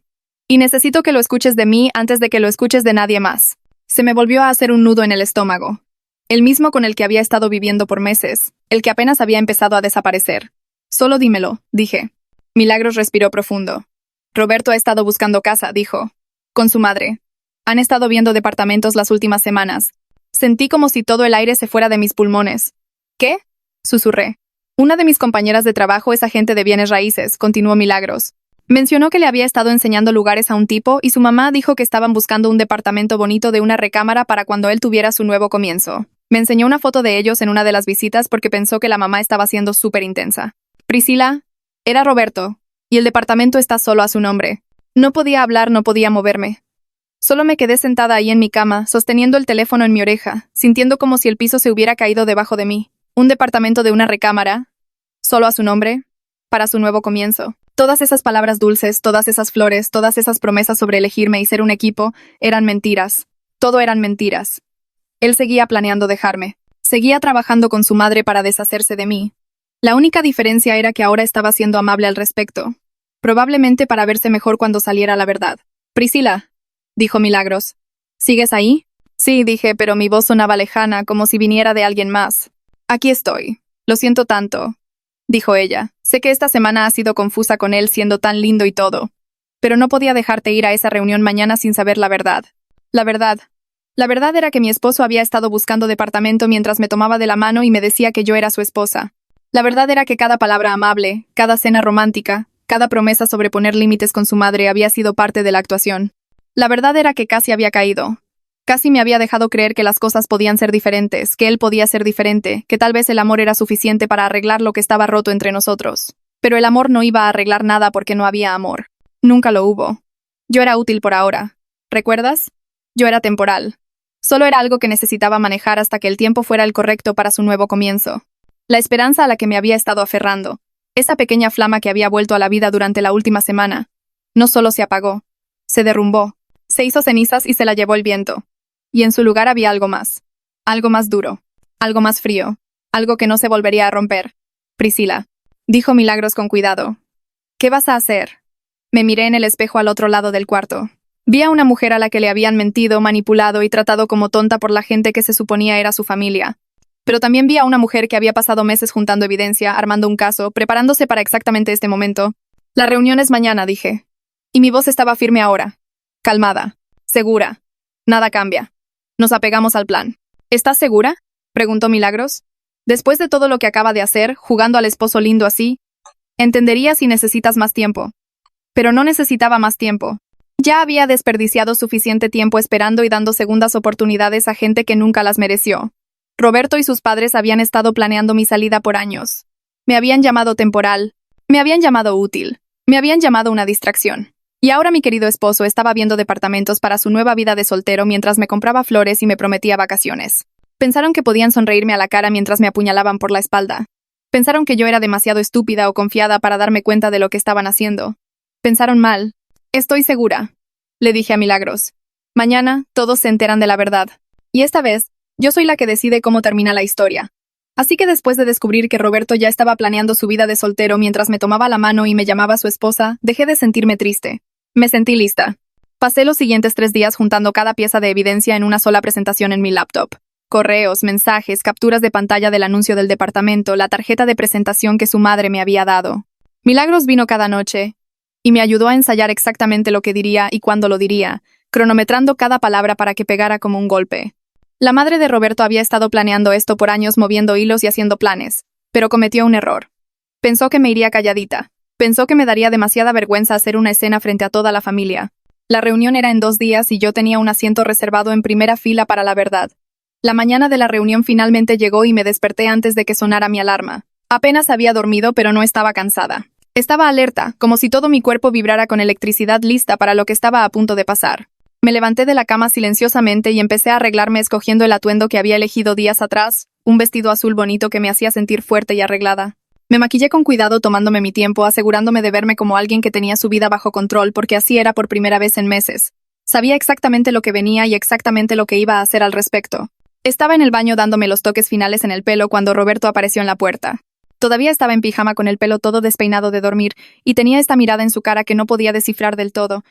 y necesito que lo escuches de mí antes de que lo escuches de nadie más. Se me volvió a hacer un nudo en el estómago. El mismo con el que había estado viviendo por meses, el que apenas había empezado a desaparecer. Solo dímelo, dije. Milagros respiró profundo. Roberto ha estado buscando casa, dijo, con su madre. Han estado viendo departamentos las últimas semanas. Sentí como si todo el aire se fuera de mis pulmones. ¿Qué? Susurré. Una de mis compañeras de trabajo es agente de bienes raíces, continuó Milagros. Mencionó que le había estado enseñando lugares a un tipo y su mamá dijo que estaban buscando un departamento bonito de una recámara para cuando él tuviera su nuevo comienzo. Me enseñó una foto de ellos en una de las visitas porque pensó que la mamá estaba siendo súper intensa. Priscila, era Roberto, y el departamento está solo a su nombre. No podía hablar, no podía moverme. Solo me quedé sentada ahí en mi cama, sosteniendo el teléfono en mi oreja, sintiendo como si el piso se hubiera caído debajo de mí. Un departamento de una recámara, solo a su nombre, para su nuevo comienzo. Todas esas palabras dulces, todas esas flores, todas esas promesas sobre elegirme y ser un equipo, eran mentiras. Todo eran mentiras. Él seguía planeando dejarme. Seguía trabajando con su madre para deshacerse de mí. La única diferencia era que ahora estaba siendo amable al respecto. Probablemente para verse mejor cuando saliera la verdad. Priscila, dijo Milagros. ¿Sigues ahí? Sí, dije, pero mi voz sonaba lejana, como si viniera de alguien más. Aquí estoy. Lo siento tanto, dijo ella. Sé que esta semana ha sido confusa con él siendo tan lindo y todo. Pero no podía dejarte ir a esa reunión mañana sin saber la verdad. La verdad. La verdad era que mi esposo había estado buscando departamento mientras me tomaba de la mano y me decía que yo era su esposa. La verdad era que cada palabra amable, cada cena romántica, cada promesa sobre poner límites con su madre había sido parte de la actuación. La verdad era que casi había caído. Casi me había dejado creer que las cosas podían ser diferentes, que él podía ser diferente, que tal vez el amor era suficiente para arreglar lo que estaba roto entre nosotros. Pero el amor no iba a arreglar nada porque no había amor. Nunca lo hubo. Yo era útil por ahora. ¿Recuerdas? Yo era temporal. Solo era algo que necesitaba manejar hasta que el tiempo fuera el correcto para su nuevo comienzo. La esperanza a la que me había estado aferrando, esa pequeña flama que había vuelto a la vida durante la última semana, no solo se apagó, se derrumbó, se hizo cenizas y se la llevó el viento. Y en su lugar había algo más duro, algo más frío, algo que no se volvería a romper. Priscila, dijo Milagros con cuidado. ¿Qué vas a hacer? Me miré en el espejo al otro lado del cuarto. Vi a una mujer a la que le habían mentido, manipulado y tratado como tonta por la gente que se suponía era su familia. Pero también vi a una mujer que había pasado meses juntando evidencia, armando un caso, preparándose para exactamente este momento. La reunión es mañana, dije. Y mi voz estaba firme ahora. Calmada. Segura. Nada cambia. Nos apegamos al plan. ¿Estás segura?, preguntó Milagros. Después de todo lo que acaba de hacer, jugando al esposo lindo así, entendería si necesitas más tiempo. Pero no necesitaba más tiempo. Ya había desperdiciado suficiente tiempo esperando y dando segundas oportunidades a gente que nunca las mereció. Roberto y sus padres habían estado planeando mi salida por años. Me habían llamado temporal. Me habían llamado útil. Me habían llamado una distracción. Y ahora mi querido esposo estaba viendo departamentos para su nueva vida de soltero mientras me compraba flores y me prometía vacaciones. Pensaron que podían sonreírme a la cara mientras me apuñalaban por la espalda. Pensaron que yo era demasiado estúpida o confiada para darme cuenta de lo que estaban haciendo. Pensaron mal. Estoy segura, le dije a Milagros. Mañana, todos se enteran de la verdad. Y esta vez, yo soy la que decide cómo termina la historia. Así que después de descubrir que Roberto ya estaba planeando su vida de soltero mientras me tomaba la mano y me llamaba su esposa, dejé de sentirme triste. Me sentí lista. Pasé los siguientes 3 días juntando cada pieza de evidencia en una sola presentación en mi laptop. Correos, mensajes, capturas de pantalla del anuncio del departamento, la tarjeta de presentación que su madre me había dado. Milagros vino cada noche y me ayudó a ensayar exactamente lo que diría y cuándo lo diría, cronometrando cada palabra para que pegara como un golpe. La madre de Roberto había estado planeando esto por años, moviendo hilos y haciendo planes, pero cometió un error. Pensó que me iría calladita. Pensó que me daría demasiada vergüenza hacer una escena frente a toda la familia. La reunión era en 2 días y yo tenía un asiento reservado en primera fila para la verdad. La mañana de la reunión finalmente llegó y me desperté antes de que sonara mi alarma. Apenas había dormido, pero no estaba cansada. Estaba alerta, como si todo mi cuerpo vibrara con electricidad, lista para lo que estaba a punto de pasar. Me levanté de la cama silenciosamente y empecé a arreglarme escogiendo el atuendo que había elegido días atrás, un vestido azul bonito que me hacía sentir fuerte y arreglada. Me maquillé con cuidado tomándome mi tiempo, asegurándome de verme como alguien que tenía su vida bajo control porque así era por primera vez en meses. Sabía exactamente lo que venía y exactamente lo que iba a hacer al respecto. Estaba en el baño dándome los toques finales en el pelo cuando Roberto apareció en la puerta. Todavía estaba en pijama con el pelo todo despeinado de dormir y tenía esta mirada en su cara que no podía descifrar del todo.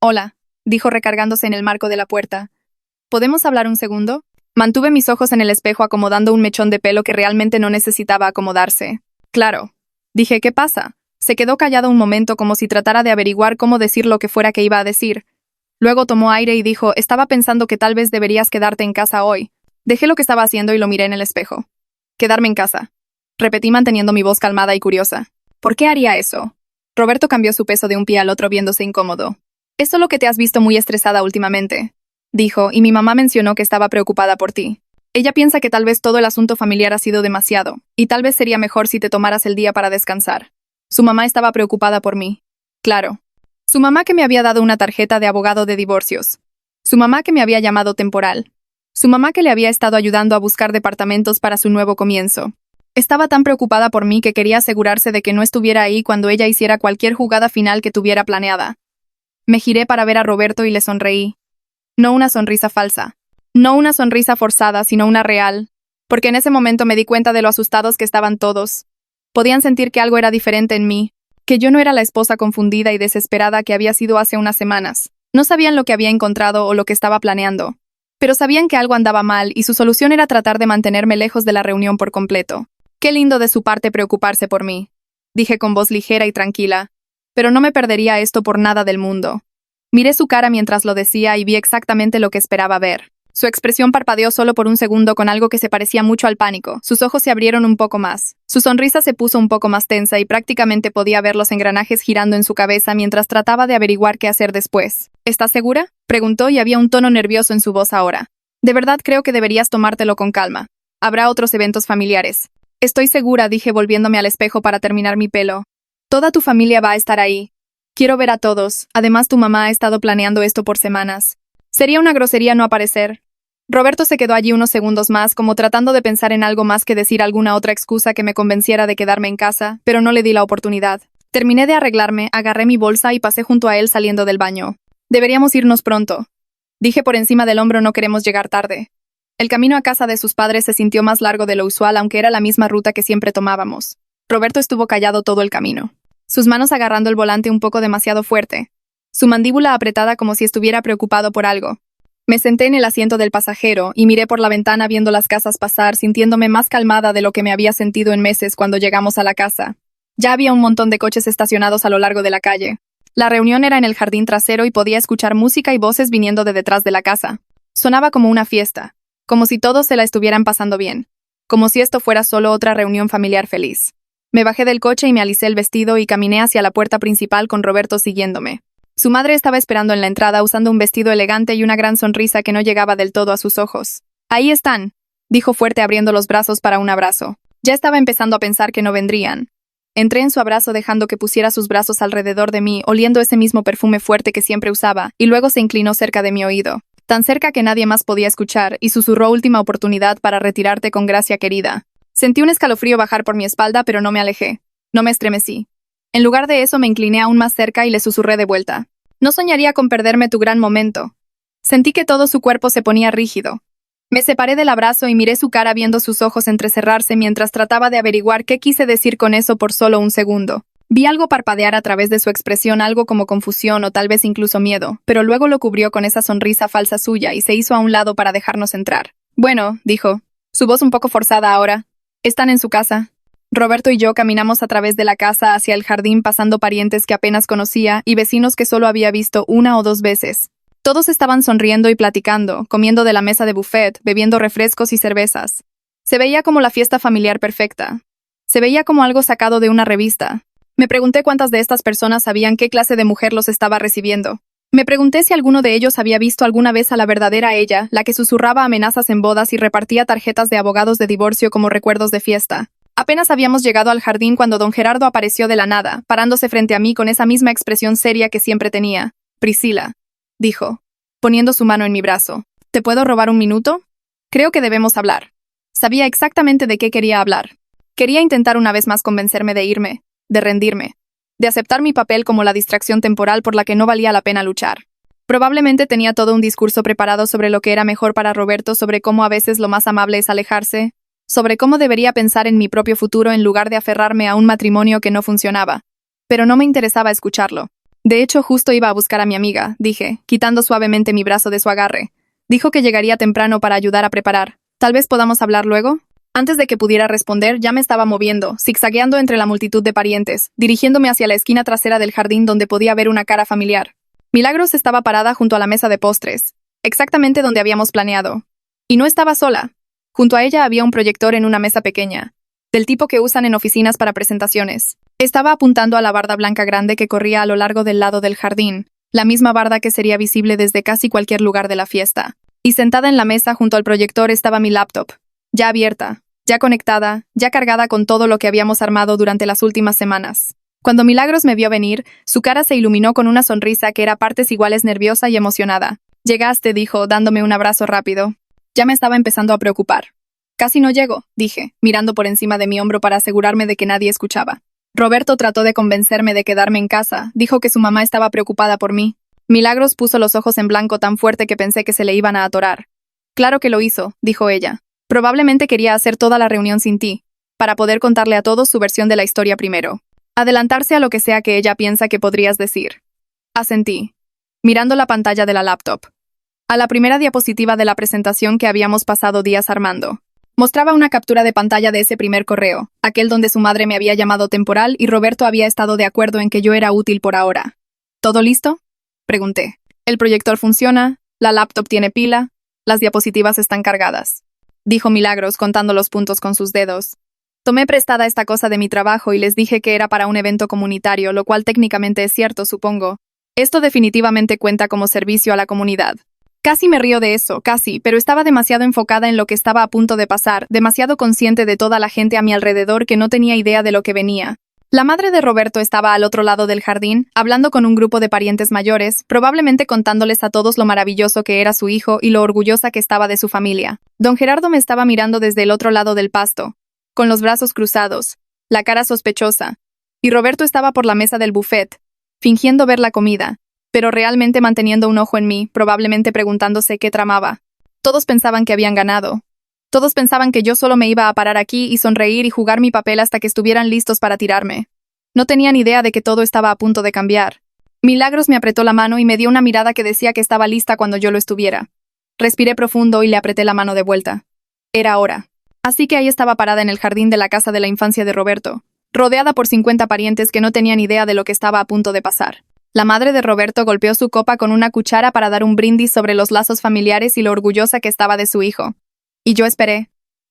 «Hola», dijo recargándose en el marco de la puerta. «¿Podemos hablar un segundo?» Mantuve mis ojos en el espejo acomodando un mechón de pelo que realmente no necesitaba acomodarse. «Claro», dije. «¿Qué pasa?» Se quedó callado un momento como si tratara de averiguar cómo decir lo que fuera que iba a decir. Luego tomó aire y dijo: «Estaba pensando que tal vez deberías quedarte en casa hoy». Dejé lo que estaba haciendo y lo miré en el espejo. «Quedarme en casa», repetí manteniendo mi voz calmada y curiosa. «¿Por qué haría eso?» Roberto cambió su peso de un pie al otro viéndose incómodo. «Es solo que te has visto muy estresada últimamente», dijo, «y mi mamá mencionó que estaba preocupada por ti. Ella piensa que tal vez todo el asunto familiar ha sido demasiado, y tal vez sería mejor si te tomaras el día para descansar». Su mamá estaba preocupada por mí. Claro. Su mamá que me había dado una tarjeta de abogado de divorcios. Su mamá que me había llamado temporal. Su mamá que le había estado ayudando a buscar departamentos para su nuevo comienzo. Estaba tan preocupada por mí que quería asegurarse de que no estuviera ahí cuando ella hiciera cualquier jugada final que tuviera planeada. Me giré para ver a Roberto y le sonreí. No una sonrisa falsa. No una sonrisa forzada, sino una real. Porque en ese momento me di cuenta de lo asustados que estaban todos. Podían sentir que algo era diferente en mí, que yo no era la esposa confundida y desesperada que había sido hace unas semanas. No sabían lo que había encontrado o lo que estaba planeando. Pero sabían que algo andaba mal y su solución era tratar de mantenerme lejos de la reunión por completo. Qué lindo de su parte preocuparse por mí, dije con voz ligera y tranquila, pero no me perdería esto por nada del mundo. Miré su cara mientras lo decía y vi exactamente lo que esperaba ver. Su expresión parpadeó solo por un segundo con algo que se parecía mucho al pánico. Sus ojos se abrieron un poco más. Su sonrisa se puso un poco más tensa y prácticamente podía ver los engranajes girando en su cabeza mientras trataba de averiguar qué hacer después. ¿Estás segura?, preguntó y había un tono nervioso en su voz ahora. De verdad creo que deberías tomártelo con calma. Habrá otros eventos familiares. Estoy segura, dije volviéndome al espejo para terminar mi pelo. Toda tu familia va a estar ahí. Quiero ver a todos. Además, tu mamá ha estado planeando esto por semanas. Sería una grosería no aparecer. Roberto se quedó allí unos segundos más, como tratando de pensar en algo más que decir alguna otra excusa que me convenciera de quedarme en casa, pero no le di la oportunidad. Terminé de arreglarme, agarré mi bolsa y pasé junto a él saliendo del baño. Deberíamos irnos pronto. Dije por encima del hombro, no queremos llegar tarde. El camino a casa de sus padres se sintió más largo de lo usual, aunque era la misma ruta que siempre tomábamos. Roberto estuvo callado todo el camino, sus manos agarrando el volante un poco demasiado fuerte, su mandíbula apretada como si estuviera preocupado por algo. Me senté en el asiento del pasajero y miré por la ventana viendo las casas pasar, sintiéndome más calmada de lo que me había sentido en meses cuando llegamos a la casa. Ya había un montón de coches estacionados a lo largo de la calle. La reunión era en el jardín trasero y podía escuchar música y voces viniendo de detrás de la casa. Sonaba como una fiesta, como si todos se la estuvieran pasando bien, como si esto fuera solo otra reunión familiar feliz. Me bajé del coche y me alisé el vestido y caminé hacia la puerta principal con Roberto siguiéndome. Su madre estaba esperando en la entrada usando un vestido elegante y una gran sonrisa que no llegaba del todo a sus ojos. «Ahí están», dijo fuerte abriendo los brazos para un abrazo. Ya estaba empezando a pensar que no vendrían. Entré en su abrazo dejando que pusiera sus brazos alrededor de mí, oliendo ese mismo perfume fuerte que siempre usaba, y luego se inclinó cerca de mi oído, tan cerca que nadie más podía escuchar, y susurró: «Última oportunidad para retirarte con gracia, querida». Sentí un escalofrío bajar por mi espalda, pero no me alejé. No me estremecí. En lugar de eso, me incliné aún más cerca y le susurré de vuelta: «No soñaría con perderme tu gran momento». Sentí que todo su cuerpo se ponía rígido. Me separé del abrazo y miré su cara viendo sus ojos entrecerrarse mientras trataba de averiguar qué quise decir con eso por solo un segundo. Vi algo parpadear a través de su expresión, algo como confusión o tal vez incluso miedo, pero luego lo cubrió con esa sonrisa falsa suya y se hizo a un lado para dejarnos entrar. «Bueno», dijo, su voz un poco forzada ahora, «¿están en su casa?» Roberto y yo caminamos a través de la casa hacia el jardín pasando parientes que apenas conocía y vecinos que solo había visto una o dos veces. Todos estaban sonriendo y platicando, comiendo de la mesa de buffet, bebiendo refrescos y cervezas. Se veía como la fiesta familiar perfecta. Se veía como algo sacado de una revista. Me pregunté cuántas de estas personas sabían qué clase de mujer los estaba recibiendo. Me pregunté si alguno de ellos había visto alguna vez a la verdadera ella, la que susurraba amenazas en bodas y repartía tarjetas de abogados de divorcio como recuerdos de fiesta. Apenas habíamos llegado al jardín cuando don Gerardo apareció de la nada, parándose frente a mí con esa misma expresión seria que siempre tenía. «Priscila», dijo, poniendo su mano en mi brazo. «¿Te puedo robar un minuto? Creo que debemos hablar». Sabía exactamente de qué quería hablar. Quería intentar una vez más convencerme de irme, de rendirme, de aceptar mi papel como la distracción temporal por la que no valía la pena luchar. Probablemente tenía todo un discurso preparado sobre lo que era mejor para Roberto, sobre cómo a veces lo más amable es alejarse, sobre cómo debería pensar en mi propio futuro en lugar de aferrarme a un matrimonio que no funcionaba. Pero no me interesaba escucharlo. De hecho, justo iba a buscar a mi amiga, dije, quitando suavemente mi brazo de su agarre. Dijo que llegaría temprano para ayudar a preparar. ¿Tal vez podamos hablar luego? Antes de que pudiera responder, ya me estaba moviendo, zigzagueando entre la multitud de parientes, dirigiéndome hacia la esquina trasera del jardín donde podía ver una cara familiar. Milagros estaba parada junto a la mesa de postres, exactamente donde habíamos planeado. Y no estaba sola. Junto a ella había un proyector en una mesa pequeña, del tipo que usan en oficinas para presentaciones. Estaba apuntando a la barda blanca grande que corría a lo largo del lado del jardín, la misma barda que sería visible desde casi cualquier lugar de la fiesta. Y sentada en la mesa junto al proyector estaba mi laptop, ya abierta, ya conectada, ya cargada con todo lo que habíamos armado durante las últimas semanas. Cuando Milagros me vio venir, su cara se iluminó con una sonrisa que era a partes iguales nerviosa y emocionada. «Llegaste», dijo, dándome un abrazo rápido. Ya me estaba empezando a preocupar. «Casi no llego», dije, mirando por encima de mi hombro para asegurarme de que nadie escuchaba. Roberto trató de convencerme de quedarme en casa, dijo que su mamá estaba preocupada por mí. Milagros puso los ojos en blanco tan fuerte que pensé que se le iban a atorar. «Claro que lo hizo», dijo ella. «Probablemente quería hacer toda la reunión sin ti, para poder contarle a todos su versión de la historia primero. Adelantarse a lo que sea que ella piensa que podrías decir». Asentí, mirando la pantalla de la laptop. A la primera diapositiva de la presentación que habíamos pasado días armando. Mostraba una captura de pantalla de ese primer correo, aquel donde su madre me había llamado temporal y Roberto había estado de acuerdo en que yo era útil por ahora. «¿Todo listo?», pregunté. «El proyector funciona, la laptop tiene pila, las diapositivas están cargadas», dijo Milagros contando los puntos con sus dedos. «Tomé prestada esta cosa de mi trabajo y les dije que era para un evento comunitario, lo cual técnicamente es cierto, supongo. Esto definitivamente cuenta como servicio a la comunidad». Casi me río de eso, casi, pero estaba demasiado enfocada en lo que estaba a punto de pasar, demasiado consciente de toda la gente a mi alrededor que no tenía idea de lo que venía. La madre de Roberto estaba al otro lado del jardín, hablando con un grupo de parientes mayores, probablemente contándoles a todos lo maravilloso que era su hijo y lo orgullosa que estaba de su familia. Don Gerardo me estaba mirando desde el otro lado del pasto, con los brazos cruzados, la cara sospechosa, y Roberto estaba por la mesa del buffet, fingiendo ver la comida, pero realmente manteniendo un ojo en mí, probablemente preguntándose qué tramaba. Todos pensaban que habían ganado. Todos pensaban que yo solo me iba a parar aquí y sonreír y jugar mi papel hasta que estuvieran listos para tirarme. No tenían idea de que todo estaba a punto de cambiar. Milagros me apretó la mano y me dio una mirada que decía que estaba lista cuando yo lo estuviera. Respiré profundo y le apreté la mano de vuelta. Era hora. Así que ahí estaba parada en el jardín de la casa de la infancia de Roberto, rodeada por 50 parientes que no tenían idea de lo que estaba a punto de pasar. La madre de Roberto golpeó su copa con una cuchara para dar un brindis sobre los lazos familiares y lo orgullosa que estaba de su hijo. Y yo esperé,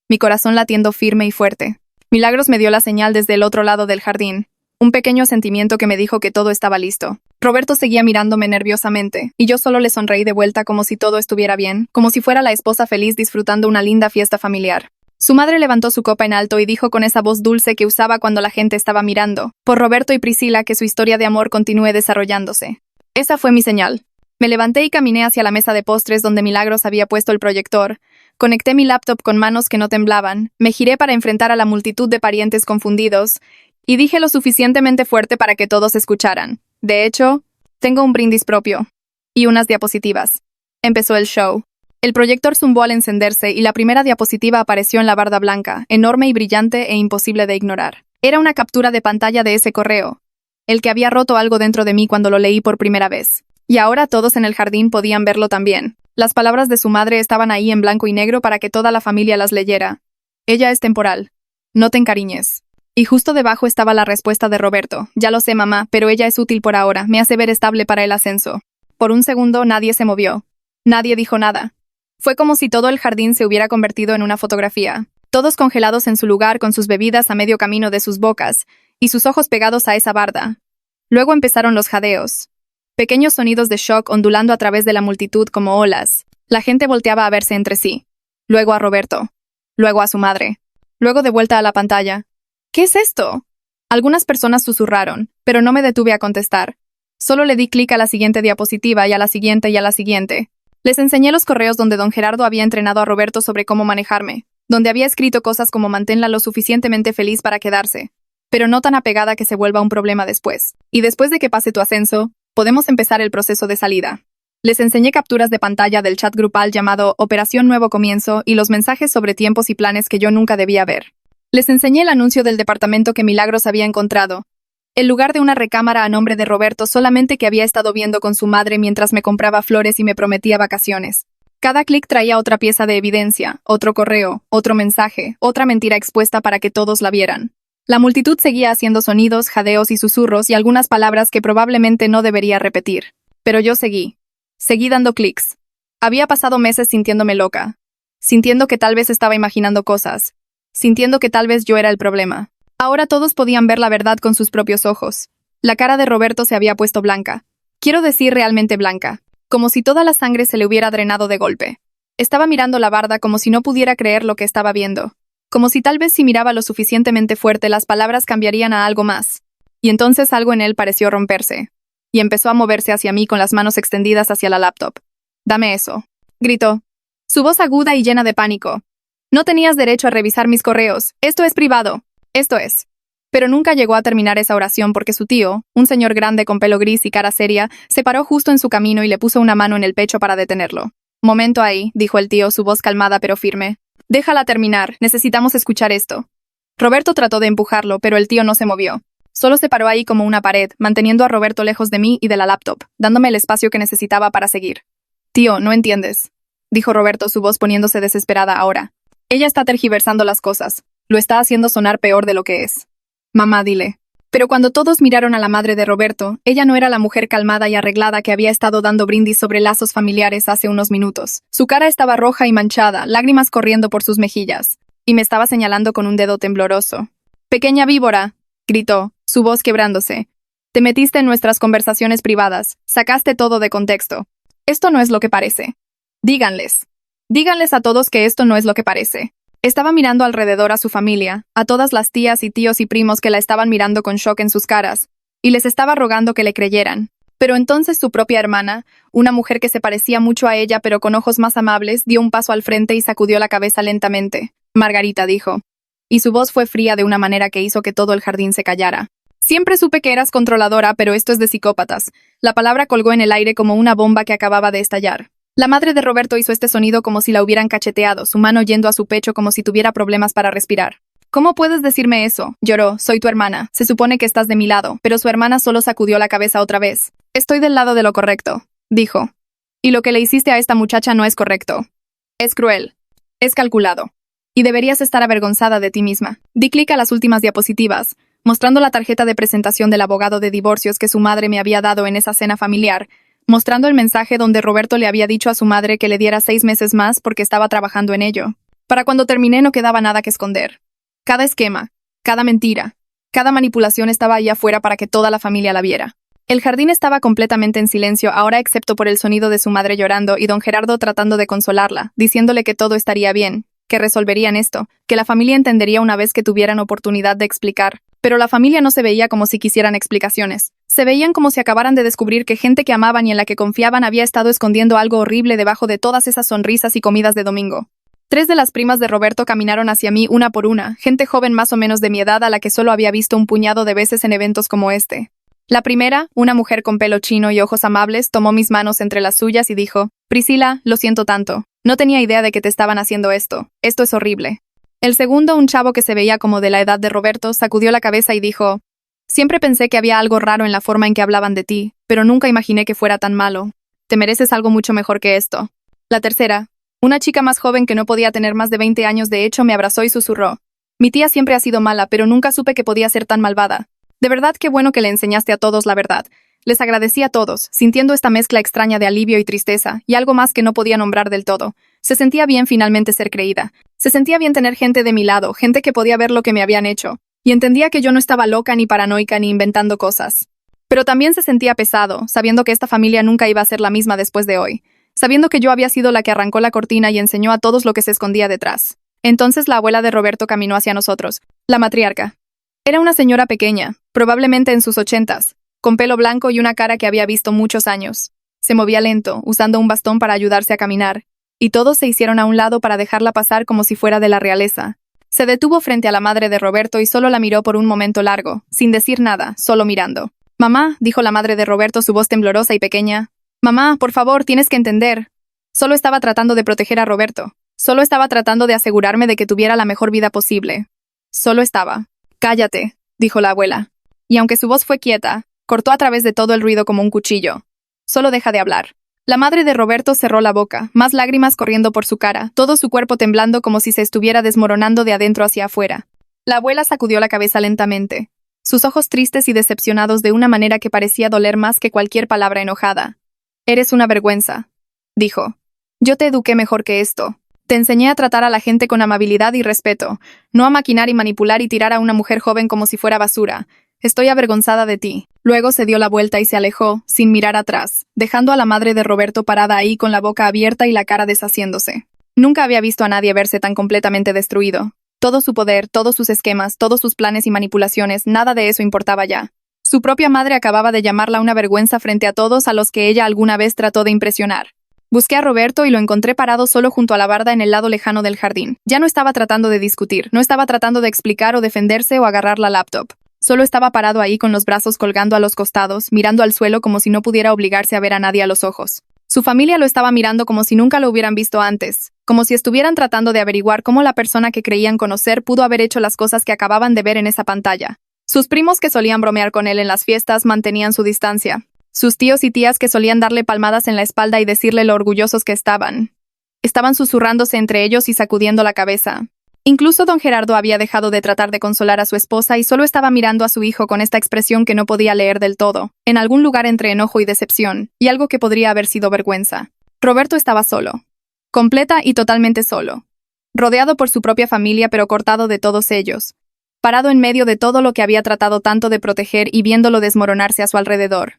mi corazón latiendo firme y fuerte. Milagros me dio la señal desde el otro lado del jardín, un pequeño sentimiento que me dijo que todo estaba listo. Roberto seguía mirándome nerviosamente, y yo solo le sonreí de vuelta como si todo estuviera bien, como si fuera la esposa feliz disfrutando una linda fiesta familiar. Su madre levantó su copa en alto y dijo con esa voz dulce que usaba cuando la gente estaba mirando, por Roberto y Priscila, que su historia de amor continúe desarrollándose. Esa fue mi señal. Me levanté y caminé hacia la mesa de postres donde Milagros había puesto el proyector. Conecté mi laptop con manos que no temblaban, me giré para enfrentar a la multitud de parientes confundidos, y dije lo suficientemente fuerte para que todos escucharan. De hecho, tengo un brindis propio. Y unas diapositivas. Empezó el show. El proyector zumbó al encenderse y la primera diapositiva apareció en la barda blanca, enorme y brillante e imposible de ignorar. Era una captura de pantalla de ese correo, el que había roto algo dentro de mí cuando lo leí por primera vez. Y ahora todos en el jardín podían verlo también. Las palabras de su madre estaban ahí en blanco y negro para que toda la familia las leyera. Ella es temporal. No te encariñes. Y justo debajo estaba la respuesta de Roberto. Ya lo sé, mamá, pero ella es útil por ahora. Me hace ver estable para el ascenso. Por un segundo nadie se movió. Nadie dijo nada. Fue como si todo el jardín se hubiera convertido en una fotografía. Todos congelados en su lugar con sus bebidas a medio camino de sus bocas, y sus ojos pegados a esa barda. Luego empezaron los jadeos. Pequeños sonidos de shock ondulando a través de la multitud como olas. La gente volteaba a verse entre sí. Luego a Roberto. Luego a su madre. Luego de vuelta a la pantalla. ¿Qué es esto? Algunas personas susurraron, pero no me detuve a contestar. Solo le di clic a la siguiente diapositiva y a la siguiente y a la siguiente. Les enseñé los correos donde don Gerardo había entrenado a Roberto sobre cómo manejarme, donde había escrito cosas como manténla lo suficientemente feliz para quedarse, pero no tan apegada que se vuelva un problema después. Y después de que pase tu ascenso, podemos empezar el proceso de salida. Les enseñé capturas de pantalla del chat grupal llamado Operación Nuevo Comienzo y los mensajes sobre tiempos y planes que yo nunca debía ver. Les enseñé el anuncio del departamento que Milagros había encontrado, el lugar de una recámara a nombre de Roberto solamente que había estado viendo con su madre mientras me compraba flores y me prometía vacaciones. Cada clic traía otra pieza de evidencia, otro correo, otro mensaje, otra mentira expuesta para que todos la vieran. La multitud seguía haciendo sonidos, jadeos y susurros y algunas palabras que probablemente no debería repetir. Pero yo seguí. Seguí dando clics. Había pasado meses sintiéndome loca. Sintiendo que tal vez estaba imaginando cosas. Sintiendo que tal vez yo era el problema. Ahora todos podían ver la verdad con sus propios ojos. La cara de Roberto se había puesto blanca. Quiero decir realmente blanca. Como si toda la sangre se le hubiera drenado de golpe. Estaba mirando la barda como si no pudiera creer lo que estaba viendo. Como si tal vez si miraba lo suficientemente fuerte las palabras cambiarían a algo más. Y entonces algo en él pareció romperse. Y empezó a moverse hacia mí con las manos extendidas hacia la laptop. «Dame eso», gritó. Su voz aguda y llena de pánico. «No tenías derecho a revisar mis correos. Esto es privado. Esto es». Pero nunca llegó a terminar esa oración porque su tío, un señor grande con pelo gris y cara seria, se paró justo en su camino y le puso una mano en el pecho para detenerlo. «Momento ahí», dijo el tío, su voz calmada pero firme. «Déjala terminar, necesitamos escuchar esto». Roberto trató de empujarlo, pero el tío no se movió. Solo se paró ahí como una pared, manteniendo a Roberto lejos de mí y de la laptop, dándome el espacio que necesitaba para seguir. «Tío, no entiendes», dijo Roberto, su voz poniéndose desesperada ahora. «Ella está tergiversando las cosas. Lo está haciendo sonar peor de lo que es». «Mamá, dile». Pero cuando todos miraron a la madre de Roberto, ella no era la mujer calmada y arreglada que había estado dando brindis sobre lazos familiares hace unos minutos. Su cara estaba roja y manchada, lágrimas corriendo por sus mejillas, y me estaba señalando con un dedo tembloroso. «Pequeña víbora», gritó, su voz quebrándose. «Te metiste en nuestras conversaciones privadas, sacaste todo de contexto. Esto no es lo que parece. Díganles. Díganles a todos que esto no es lo que parece». Estaba mirando alrededor a su familia, a todas las tías y tíos y primos que la estaban mirando con shock en sus caras, y les estaba rogando que le creyeran. Pero entonces su propia hermana, una mujer que se parecía mucho a ella pero con ojos más amables, dio un paso al frente y sacudió la cabeza lentamente. «Margarita», dijo. Y su voz fue fría de una manera que hizo que todo el jardín se callara. «Siempre supe que eras controladora, pero esto es de psicópatas». La palabra colgó en el aire como una bomba que acababa de estallar. La madre de Roberto hizo este sonido como si la hubieran cacheteado, su mano yendo a su pecho como si tuviera problemas para respirar. «¿Cómo puedes decirme eso?», lloró. «Soy tu hermana. Se supone que estás de mi lado». Pero su hermana solo sacudió la cabeza otra vez. «Estoy del lado de lo correcto», dijo. Y lo que le hiciste a esta muchacha no es correcto. Es cruel. Es calculado. Y deberías estar avergonzada de ti misma. Di clic a las últimas diapositivas, mostrando la tarjeta de presentación del abogado de divorcios que su madre me había dado en esa cena familiar, mostrando el mensaje donde Roberto le había dicho a su madre que le diera 6 meses más porque estaba trabajando en ello. Para cuando terminé no quedaba nada que esconder. Cada esquema, cada mentira, cada manipulación estaba ahí afuera para que toda la familia la viera. El jardín estaba completamente en silencio ahora excepto por el sonido de su madre llorando y don Gerardo tratando de consolarla, diciéndole que todo estaría bien, que resolverían esto, que la familia entendería una vez que tuvieran oportunidad de explicar. Pero la familia no se veía como si quisieran explicaciones. Se veían como si acabaran de descubrir que gente que amaban y en la que confiaban había estado escondiendo algo horrible debajo de todas esas sonrisas y comidas de domingo. 3 de las primas de Roberto caminaron hacia mí una por una, gente joven más o menos de mi edad a la que solo había visto un puñado de veces en eventos como este. La primera, una mujer con pelo chino y ojos amables, tomó mis manos entre las suyas y dijo: «Priscila, lo siento tanto. No tenía idea de que te estaban haciendo esto. Esto es horrible». El segundo, un chavo que se veía como de la edad de Roberto, sacudió la cabeza y dijo: «Siempre pensé que había algo raro en la forma en que hablaban de ti, pero nunca imaginé que fuera tan malo. Te mereces algo mucho mejor que esto». La tercera, una chica más joven que no podía tener más de 20 años de hecho, me abrazó y susurró: «Mi tía siempre ha sido mala, pero nunca supe que podía ser tan malvada. De verdad qué bueno que le enseñaste a todos la verdad». Les agradecí a todos, sintiendo esta mezcla extraña de alivio y tristeza, y algo más que no podía nombrar del todo. Se sentía bien finalmente ser creída. Se sentía bien tener gente de mi lado, gente que podía ver lo que me habían hecho. Y entendía que yo no estaba loca ni paranoica ni inventando cosas. Pero también se sentía pesado, sabiendo que esta familia nunca iba a ser la misma después de hoy. Sabiendo que yo había sido la que arrancó la cortina y enseñó a todos lo que se escondía detrás. Entonces la abuela de Roberto caminó hacia nosotros, la matriarca. Era una señora pequeña, probablemente en sus 80s, con pelo blanco y una cara que había visto muchos años. Se movía lento, usando un bastón para ayudarse a caminar, y todos se hicieron a un lado para dejarla pasar como si fuera de la realeza. Se detuvo frente a la madre de Roberto y solo la miró por un momento largo, sin decir nada, solo mirando. «Mamá», dijo la madre de Roberto, su voz temblorosa y pequeña. «Mamá, por favor, tienes que entender». Solo estaba tratando de proteger a Roberto. Solo estaba tratando de asegurarme de que tuviera la mejor vida posible. Solo estaba. «Cállate», dijo la abuela. Y aunque su voz fue quieta, cortó a través de todo el ruido como un cuchillo. «Solo deja de hablar». La madre de Roberto cerró la boca, más lágrimas corriendo por su cara, todo su cuerpo temblando como si se estuviera desmoronando de adentro hacia afuera. La abuela sacudió la cabeza lentamente, sus ojos tristes y decepcionados de una manera que parecía doler más que cualquier palabra enojada. «Eres una vergüenza», dijo. «Yo te eduqué mejor que esto. Te enseñé a tratar a la gente con amabilidad y respeto, no a maquinar y manipular y tirar a una mujer joven como si fuera basura. Estoy avergonzada de ti». Luego se dio la vuelta y se alejó, sin mirar atrás, dejando a la madre de Roberto parada ahí con la boca abierta y la cara deshaciéndose. Nunca había visto a nadie verse tan completamente destruido. Todo su poder, todos sus esquemas, todos sus planes y manipulaciones, nada de eso importaba ya. Su propia madre acababa de llamarla una vergüenza frente a todos a los que ella alguna vez trató de impresionar. Busqué a Roberto y lo encontré parado solo junto a la barda en el lado lejano del jardín. Ya no estaba tratando de discutir, no estaba tratando de explicar o defenderse o agarrar la laptop. Solo estaba parado ahí con los brazos colgando a los costados, mirando al suelo como si no pudiera obligarse a ver a nadie a los ojos. Su familia lo estaba mirando como si nunca lo hubieran visto antes, como si estuvieran tratando de averiguar cómo la persona que creían conocer pudo haber hecho las cosas que acababan de ver en esa pantalla. Sus primos que solían bromear con él en las fiestas mantenían su distancia. Sus tíos y tías que solían darle palmadas en la espalda y decirle lo orgullosos que estaban. Estaban susurrándose entre ellos y sacudiendo la cabeza. Incluso don Gerardo había dejado de tratar de consolar a su esposa y solo estaba mirando a su hijo con esta expresión que no podía leer del todo, en algún lugar entre enojo y decepción, y algo que podría haber sido vergüenza. Roberto estaba solo. Completa y totalmente solo. Rodeado por su propia familia pero cortado de todos ellos. Parado en medio de todo lo que había tratado tanto de proteger y viéndolo desmoronarse a su alrededor.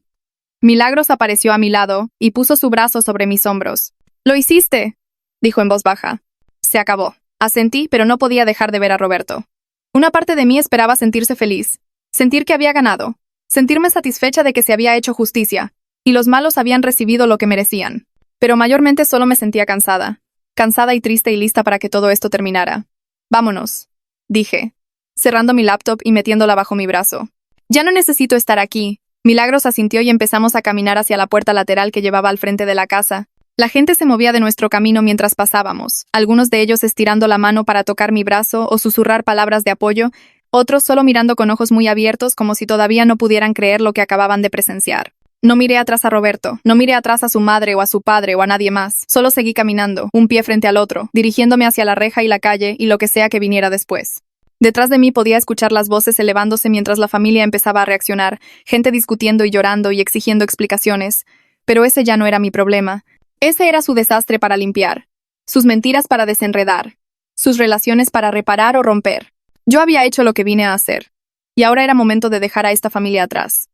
Milagros apareció a mi lado y puso su brazo sobre mis hombros. «¡Lo hiciste!», dijo en voz baja. Se acabó. Asentí, pero no podía dejar de ver a Roberto. Una parte de mí esperaba sentirse feliz, sentir que había ganado, sentirme satisfecha de que se había hecho justicia, y los malos habían recibido lo que merecían. Pero mayormente solo me sentía cansada y triste y lista para que todo esto terminara. «Vámonos», dije, cerrando mi laptop y metiéndola bajo mi brazo. «Ya no necesito estar aquí». Milagros asintió y empezamos a caminar hacia la puerta lateral que llevaba al frente de la casa. La gente se movía de nuestro camino mientras pasábamos, algunos de ellos estirando la mano para tocar mi brazo o susurrar palabras de apoyo, otros solo mirando con ojos muy abiertos como si todavía no pudieran creer lo que acababan de presenciar. No miré atrás a Roberto, no miré atrás a su madre o a su padre o a nadie más. Solo seguí caminando, un pie frente al otro, dirigiéndome hacia la reja y la calle y lo que sea que viniera después. Detrás de mí podía escuchar las voces elevándose mientras la familia empezaba a reaccionar, gente discutiendo y llorando y exigiendo explicaciones. Pero ese ya no era mi problema. Ese era su desastre para limpiar, sus mentiras para desenredar, sus relaciones para reparar o romper. Yo había hecho lo que vine a hacer, y ahora era momento de dejar a esta familia atrás.